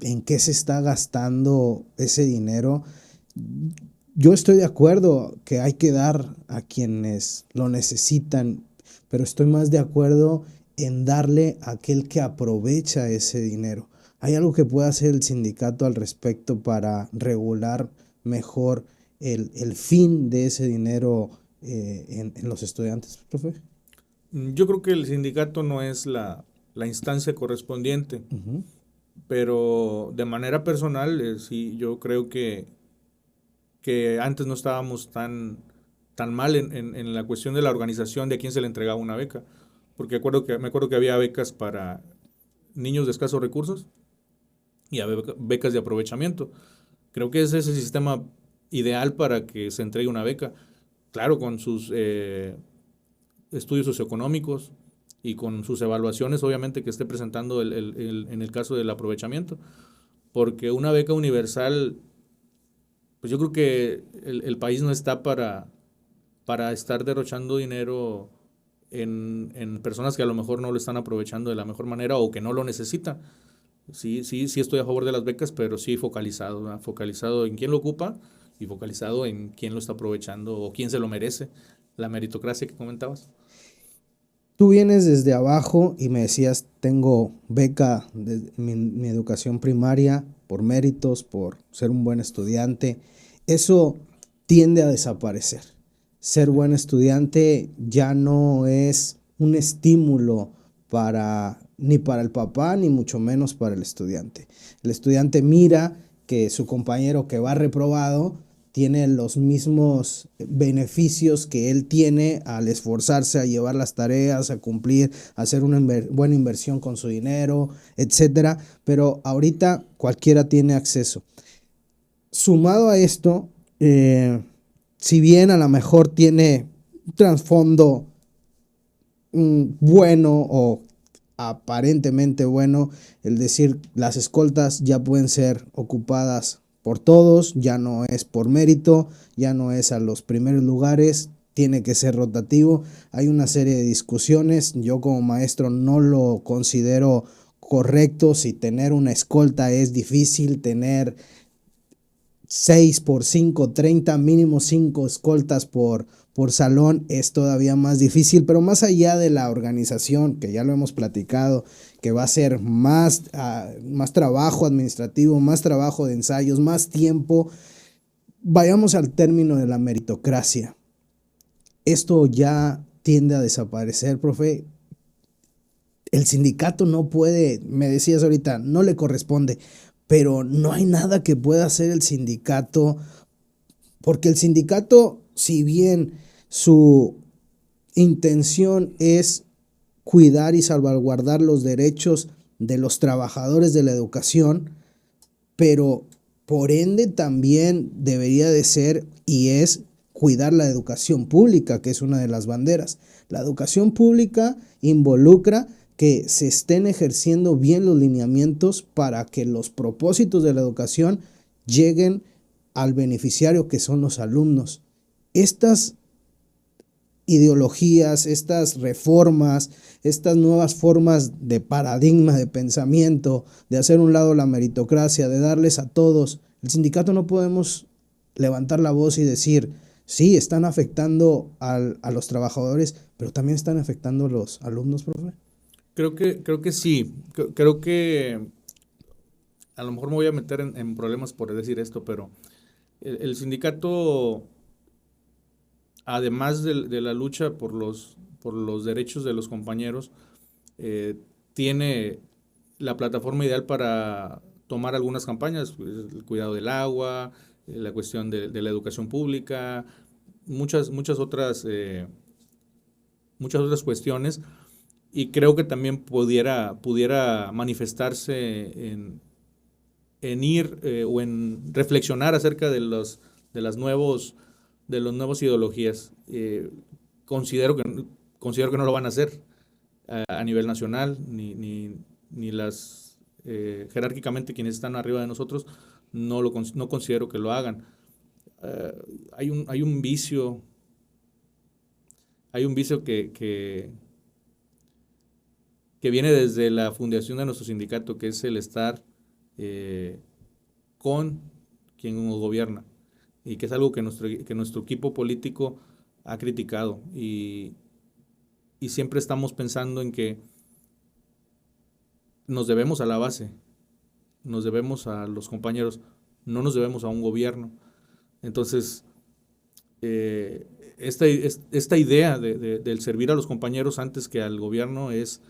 en qué se está gastando ese dinero? Yo estoy de acuerdo que hay que dar a quienes lo necesitan, pero estoy más de acuerdo en darle a aquel que aprovecha ese dinero. ¿Hay algo que pueda hacer el sindicato al respecto para regular mejor el fin de ese dinero en los estudiantes, profe? Yo creo que el sindicato no es la instancia correspondiente, pero de manera personal, sí, yo creo que antes no estábamos tan mal en la cuestión de la organización de a quién se le entregaba una beca, porque me acuerdo que había becas para niños de escasos recursos y había becas de aprovechamiento. Creo que ese es el sistema ideal para que se entregue una beca, claro, con sus estudios socioeconómicos y con sus evaluaciones, obviamente, que esté presentando en el caso del aprovechamiento, porque una beca universal, pues yo creo que el país no está para estar derrochando dinero en personas que a lo mejor no lo están aprovechando de la mejor manera o que no lo necesitan. Sí estoy a favor de las becas, pero sí focalizado, ¿verdad? Focalizado en quién lo ocupa y focalizado en quién lo está aprovechando o quién se lo merece. La meritocracia que comentabas. Tú vienes desde abajo y me decías, tengo beca de mi educación primaria por méritos, por ser un buen estudiante. Eso tiende a desaparecer. Ser buen estudiante ya no es un estímulo ni para el papá, ni mucho menos para el estudiante. El estudiante mira que su compañero que va reprobado tiene los mismos beneficios que él tiene al esforzarse a llevar las tareas, a cumplir, a hacer una buena inversión con su dinero, etcétera. Pero ahorita cualquiera tiene acceso. Sumado a esto, si bien a lo mejor tiene un trasfondo bueno o aparentemente bueno, el decir las escoltas ya pueden ser ocupadas por todos, ya no es por mérito, ya no es a los primeros lugares, tiene que ser rotativo. Hay una serie de discusiones, yo como maestro no lo considero correcto. Si tener una escolta es difícil, tener 6 por 5, 30, mínimo 5 escoltas por salón es todavía más difícil, pero más allá de la organización, que ya lo hemos platicado, que va a ser más trabajo administrativo, más trabajo de ensayos, más tiempo, vayamos al término de la meritocracia. Esto ya tiende a desaparecer, profe. El sindicato no puede, me decías ahorita, no le corresponde, pero no hay nada que pueda hacer el sindicato, porque el sindicato, si bien su intención es cuidar y salvaguardar los derechos de los trabajadores de la educación, pero por ende también debería de ser y es cuidar la educación pública, que es una de las banderas. La educación pública involucra que se estén ejerciendo bien los lineamientos para que los propósitos de la educación lleguen al beneficiario, que son los alumnos. Estas ideologías, estas reformas, estas nuevas formas de paradigma de pensamiento, de hacer un lado la meritocracia, de darles a todos, el sindicato no podemos levantar la voz y decir, sí, están afectando a los trabajadores, pero también están afectando a los alumnos, profe. Creo que sí. Creo que a lo mejor me voy a meter en problemas por decir esto, pero el sindicato, además de la lucha por los derechos de los compañeros, tiene la plataforma ideal para tomar algunas campañas, pues, el cuidado del agua, la cuestión de la educación pública, muchas otras cuestiones, y creo que también pudiera manifestarse en ir o en reflexionar acerca de las nuevos de las nuevas ideologías. Considero que no lo van a hacer a nivel nacional, ni las jerárquicamente quienes están arriba de nosotros no considero que lo hagan. Hay un vicio, que viene desde la fundación de nuestro sindicato, que es el estar con quien nos gobierna, y que es algo que nuestro equipo político ha criticado, y siempre estamos pensando en que nos debemos a la base, nos debemos a los compañeros, no nos debemos a un gobierno. Entonces, esta idea del servir a los compañeros antes que al gobierno es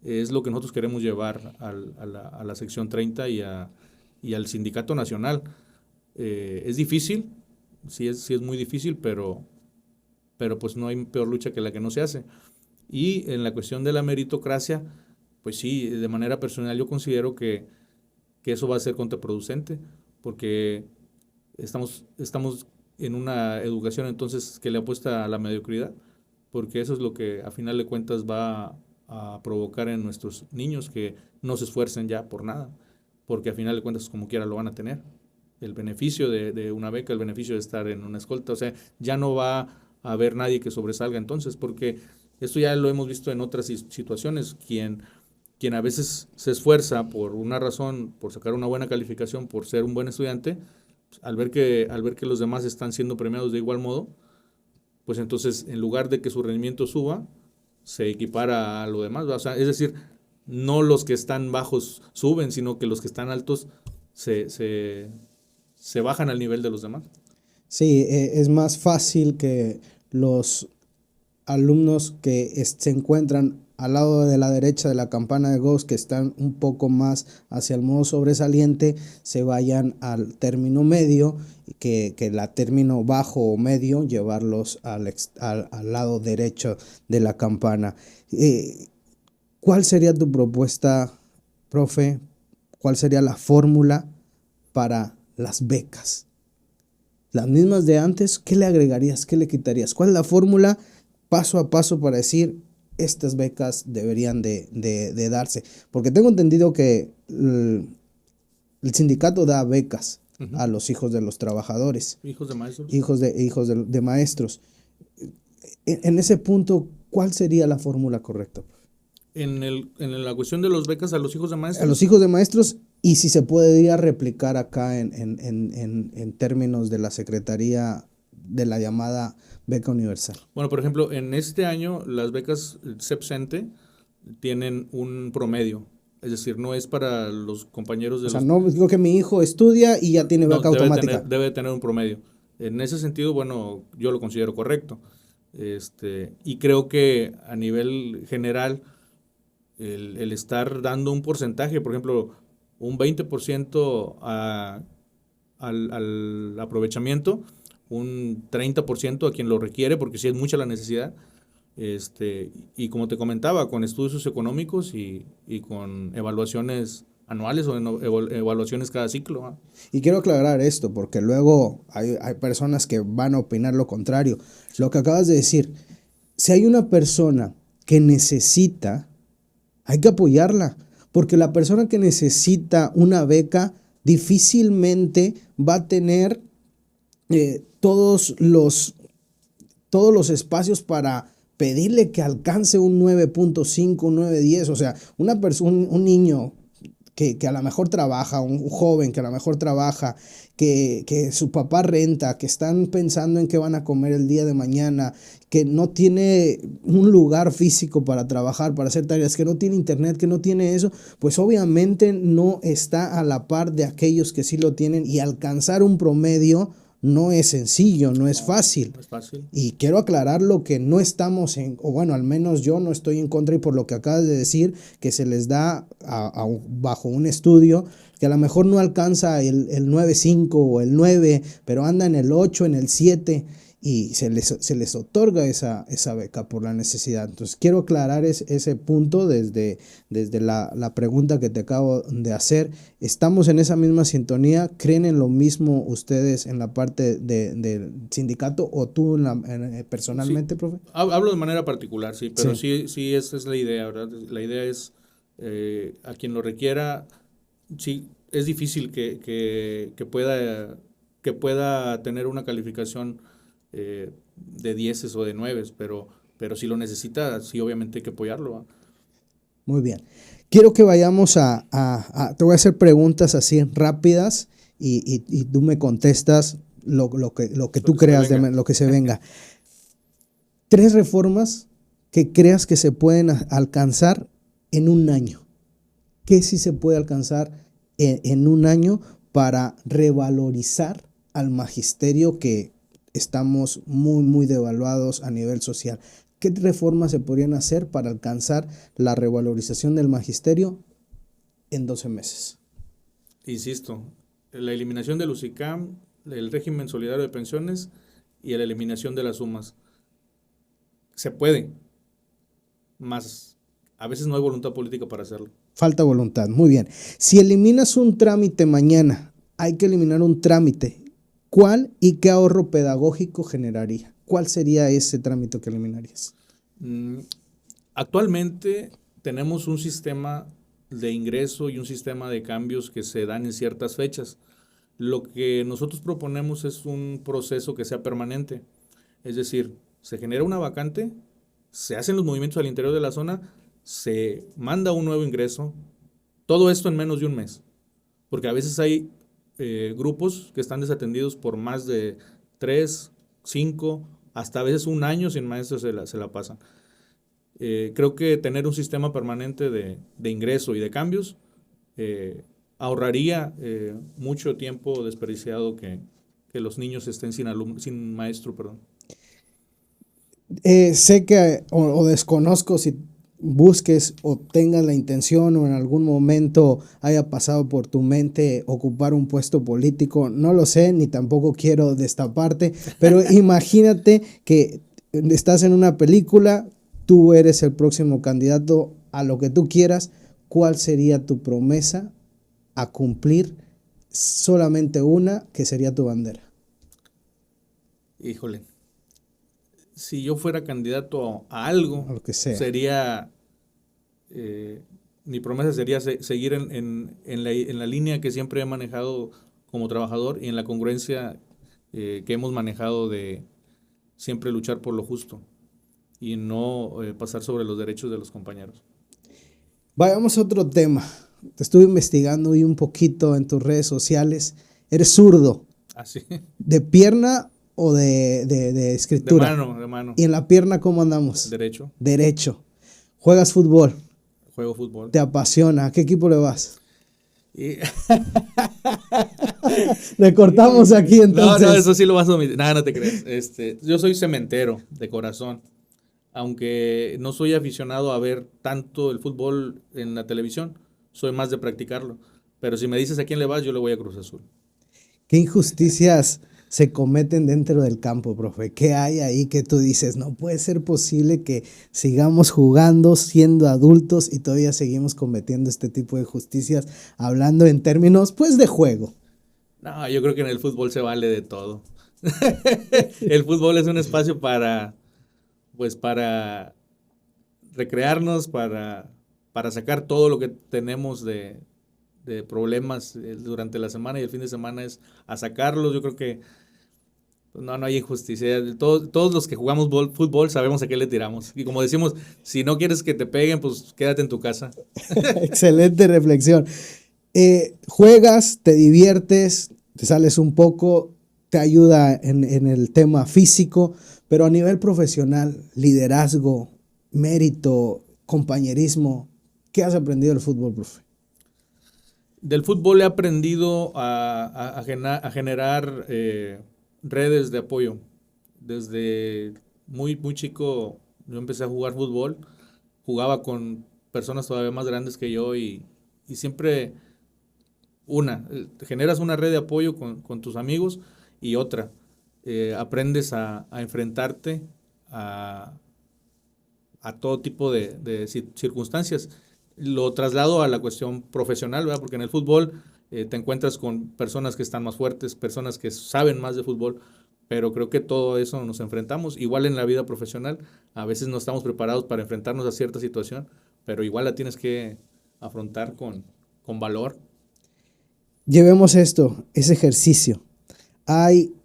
lo que nosotros queremos llevar a la sección 30 y al sindicato nacional. Es difícil, sí es muy difícil, pero pues no hay peor lucha que la que no se hace. Y en la cuestión de la meritocracia, pues sí, de manera personal yo considero que eso va a ser contraproducente, porque estamos en una educación entonces que le apuesta a la mediocridad, porque eso es lo que a final de cuentas va a provocar en nuestros niños, que no se esfuercen ya por nada, porque a final de cuentas como quiera lo van a tener. El beneficio de una beca, el beneficio de estar en una escolta, o sea, ya no va a haber nadie que sobresalga entonces, porque esto ya lo hemos visto en otras situaciones. Quien a veces se esfuerza por una razón, por sacar una buena calificación, por ser un buen estudiante, pues, al ver que los demás están siendo premiados de igual modo, pues entonces en lugar de que su rendimiento suba, se equipara a lo demás, ¿va? O sea, es decir, no los que están bajos suben, sino que los que están altos se bajan al nivel de los demás. Sí, es más fácil que los alumnos que se encuentran al lado de la derecha de la campana de Gauss, que están un poco más hacia el modo sobresaliente, se vayan al término medio, que la término bajo o medio, llevarlos al lado derecho de la campana. ¿Cuál sería tu propuesta, profe? ¿Cuál sería la fórmula para las becas? Las mismas de antes, ¿qué le agregarías? ¿Qué le quitarías? ¿Cuál es la fórmula paso a paso para decir estas becas deberían de darse? Porque tengo entendido que el sindicato da becas a los hijos de los trabajadores. Hijos de maestros. Hijos de maestros. En ese punto, ¿cuál sería la fórmula correcta? En la cuestión de las becas a los hijos de maestros. A los hijos de maestros, y si se podría replicar acá en términos de la Secretaría de la llamada beca universal. Bueno, por ejemplo, en este año las becas CEPCENTE tienen un promedio. Es decir, no es para los compañeros de O sea, no digo que mi hijo estudia y ya tiene beca automática. Debe tener un promedio. En ese sentido, bueno, yo lo considero correcto. Y creo que a nivel general, el estar dando un porcentaje, por ejemplo, un 20% al aprovechamiento, un 30% a quien lo requiere, porque sí es mucha la necesidad, y como te comentaba, con estudios socioeconómicos y con evaluaciones anuales o evaluaciones cada ciclo, ¿eh? Y quiero aclarar esto, porque luego hay personas que van a opinar lo contrario. Lo que acabas de decir, si hay una persona que necesita, hay que apoyarla, porque la persona que necesita una beca difícilmente va a tener todos los espacios para pedirle que alcance un 9.5, un 9.10. O sea, un niño que a lo mejor trabaja, un joven que a lo mejor trabaja, que su papá renta, que están pensando en qué van a comer el día de mañana, que no tiene un lugar físico para trabajar, para hacer tareas, que no tiene internet, que no tiene eso, pues obviamente no está a la par de aquellos que sí lo tienen, y alcanzar un promedio no es sencillo, no es fácil. No es fácil. Y quiero aclarar lo que no estamos o bueno, al menos yo no estoy en contra, y por lo que acabas de decir, que se les da bajo un estudio que a lo mejor no alcanza el 9.5 o el 9, pero anda en el 8, en el 7, y se les otorga esa beca por la necesidad. Entonces quiero aclarar ese punto desde la pregunta que te acabo de hacer. ¿Estamos en esa misma sintonía? ¿Creen en lo mismo ustedes en la parte del sindicato, o tú personalmente, Sí, profe? hablo de manera particular, sí, pero Sí. sí esa es la idea, ¿verdad? La idea es, a quien lo requiera, sí, es difícil que pueda tener una calificación de 10 o de 9, pero si lo necesita, sí, obviamente hay que apoyarlo, ¿va? Muy bien. Quiero que vayamos te voy a hacer preguntas así rápidas, y tú me contestas lo que tú creas, lo que se venga. 3 reformas que creas que se pueden alcanzar en un año. ¿Qué sí se puede alcanzar en un año para revalorizar al magisterio, que estamos muy, muy devaluados a nivel social? ¿Qué reformas se podrían hacer para alcanzar la revalorización del magisterio en 12 meses? Insisto, la eliminación del USICAM, el régimen solidario de pensiones y la eliminación de las sumas. Se puede, más a veces no hay voluntad política para hacerlo. Falta voluntad, muy bien. Si eliminas un trámite mañana, hay que eliminar un trámite. ¿Cuál y qué ahorro pedagógico generaría? ¿Cuál sería ese trámite que eliminarías? Actualmente tenemos un sistema de ingreso y un sistema de cambios que se dan en ciertas fechas. Lo que nosotros proponemos es un proceso que sea permanente. Es decir, se genera una vacante, se hacen los movimientos al interior de la zona, se manda un nuevo ingreso, todo esto en menos de un mes. Porque a veces hay grupos que están desatendidos por más de 3, 5, hasta a veces un año sin maestros se la pasan. Creo que tener un sistema permanente de ingreso y de cambios ahorraría mucho tiempo desperdiciado que los niños estén sin maestro, perdón. Sé que, o desconozco si busques o tengas la intención o en algún momento haya pasado por tu mente ocupar un puesto político, no lo sé, ni tampoco quiero destaparte, pero imagínate que estás en una película, tú eres el próximo candidato a lo que tú quieras, ¿cuál sería tu promesa a cumplir? Solamente una, que sería tu bandera. Híjole, si yo fuera candidato a algo, A lo que sea. sería, mi promesa sería seguir en la línea que siempre he manejado como trabajador y en la congruencia que hemos manejado de siempre luchar por lo justo y no pasar sobre los derechos de los compañeros. Vayamos a otro tema. Te estuve investigando hoy un poquito en tus redes sociales. ¿Eres zurdo? Así. ¿De pierna o de escritura? De mano. ¿Y en la pierna cómo andamos? Derecho. Derecho. ¿Juegas fútbol? Juego fútbol. ¿Te apasiona? ¿A qué equipo le vas? Y... Le cortamos aquí entonces. No, eso sí lo vas a omitir. Nada, no te crees. Yo soy cementero de corazón. Aunque no soy aficionado a ver tanto el fútbol en la televisión, soy más de practicarlo. Pero si me dices a quién le vas, yo le voy a Cruz Azul. ¿Qué injusticias se cometen dentro del campo, profe? ¿Qué hay ahí que tú dices? No puede ser posible que sigamos jugando, siendo adultos y todavía seguimos cometiendo este tipo de injusticias, hablando en términos, pues, de juego. No, yo creo que en el fútbol se vale de todo. El fútbol es un espacio para recrearnos, para sacar todo lo que tenemos de problemas durante la semana, y el fin de semana es a sacarlos. Yo creo que no hay injusticia. Todos los que jugamos fútbol sabemos a qué le tiramos. Y como decimos, si no quieres que te peguen, pues quédate en tu casa. Excelente reflexión. Juegas, te diviertes, te sales un poco, te ayuda en el tema físico, pero a nivel profesional, liderazgo, mérito, compañerismo, ¿qué has aprendido del fútbol, profe? Del fútbol he aprendido a generar redes de apoyo. Desde muy, muy chico yo empecé a jugar fútbol, jugaba con personas todavía más grandes que yo y siempre generas una red de apoyo con tus amigos, y otra, aprendes a enfrentarte a todo tipo de circunstancias. Lo traslado a la cuestión profesional, ¿verdad? Porque en el fútbol te encuentras con personas que están más fuertes, personas que saben más de fútbol, pero creo que todo eso nos enfrentamos. Igual en la vida profesional, a veces no estamos preparados para enfrentarnos a cierta situación, pero igual la tienes que afrontar con valor. Llevemos ese ejercicio. Hay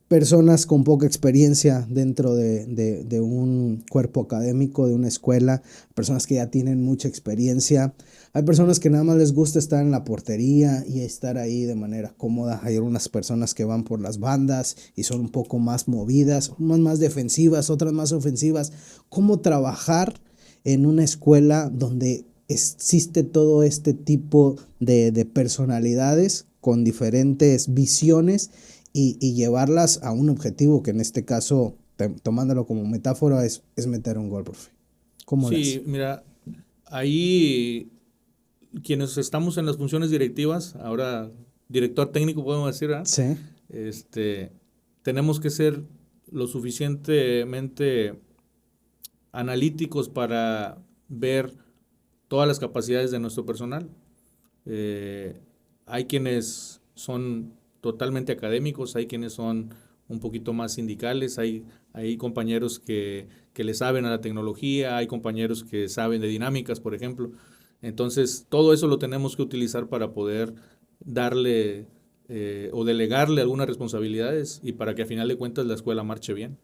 personas con poca experiencia dentro de un cuerpo académico, de una escuela, personas que ya tienen mucha experiencia. Hay personas que nada más les gusta estar en la portería y estar ahí de manera cómoda. Hay algunas personas que van por las bandas y son un poco más movidas, unas más defensivas, otras más ofensivas. ¿Cómo trabajar en una escuela donde existe todo este tipo de personalidades con diferentes visiones y llevarlas a un objetivo que en este caso, tomándolo como metáfora, es meter un gol, profe? ¿Cómo lo Sí, mira, ahí quienes estamos en las funciones directivas, ahora director técnico podemos decir, ¿verdad? Sí. Tenemos que ser lo suficientemente analíticos para ver todas las capacidades de nuestro personal. Hay quienes son totalmente académicos, hay quienes son un poquito más sindicales, hay compañeros que le saben a la tecnología, hay compañeros que saben de dinámicas, por ejemplo. Entonces, todo eso lo tenemos que utilizar para poder darle o delegarle algunas responsabilidades y para que a final de cuentas la escuela marche bien.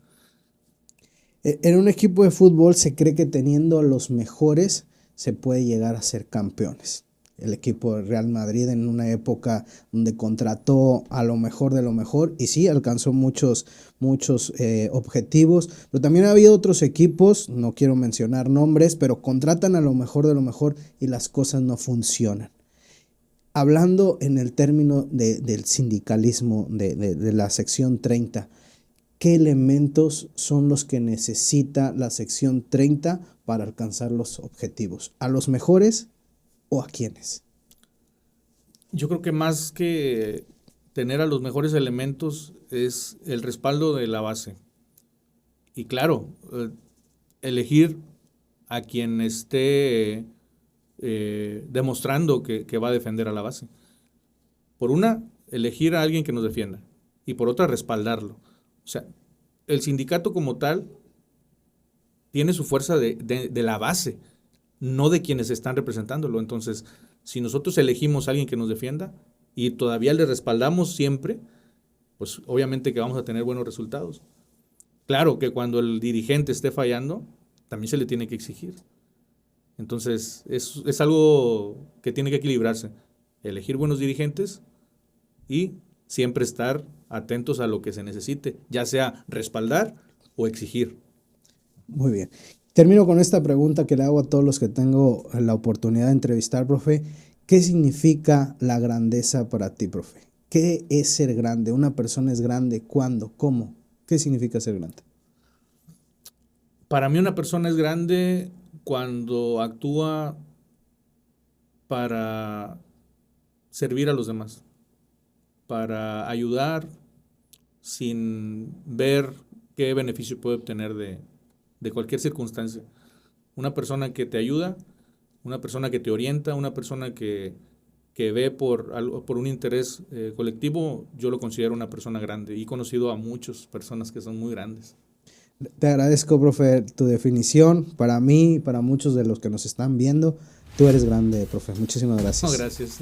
En un equipo de fútbol se cree que teniendo a los mejores se puede llegar a ser campeones. el equipo del Real Madrid en una época donde contrató a lo mejor de lo mejor y sí, alcanzó muchos objetivos, pero también ha habido otros equipos, no quiero mencionar nombres, pero contratan a lo mejor de lo mejor y las cosas no funcionan. Hablando en el término del sindicalismo, de la sección 30, ¿qué elementos son los que necesita la sección 30 para alcanzar los objetivos? ¿A los mejores o a quiénes? Yo creo que más que tener a los mejores elementos es el respaldo de la base. Y claro, elegir a quien esté demostrando que va a defender a la base. Por una, elegir a alguien que nos defienda. Y por otra, respaldarlo. O sea, el sindicato como tal tiene su fuerza de la base, no de quienes están representándolo. Entonces, si nosotros elegimos a alguien que nos defienda y todavía le respaldamos siempre, pues obviamente que vamos a tener buenos resultados. Claro que cuando el dirigente esté fallando, también se le tiene que exigir. Entonces, es algo que tiene que equilibrarse. Elegir buenos dirigentes y siempre estar atentos a lo que se necesite, ya sea respaldar o exigir. Muy bien. Termino con esta pregunta que le hago a todos los que tengo la oportunidad de entrevistar, profe. ¿Qué significa la grandeza para ti, profe? ¿Qué es ser grande? ¿Una persona es grande? ¿Cuándo? ¿Cómo? ¿Qué significa ser grande? Para mí una persona es grande cuando actúa para servir a los demás, para ayudar sin ver qué beneficio puede obtener de cualquier circunstancia. Una persona que te ayuda, una persona que te orienta, una persona que ve por un interés colectivo, yo lo considero una persona grande. Y he conocido a muchas personas que son muy grandes. Te agradezco, profe, tu definición. Para mí, para muchos de los que nos están viendo, tú eres grande, profe. Muchísimas gracias. No, gracias.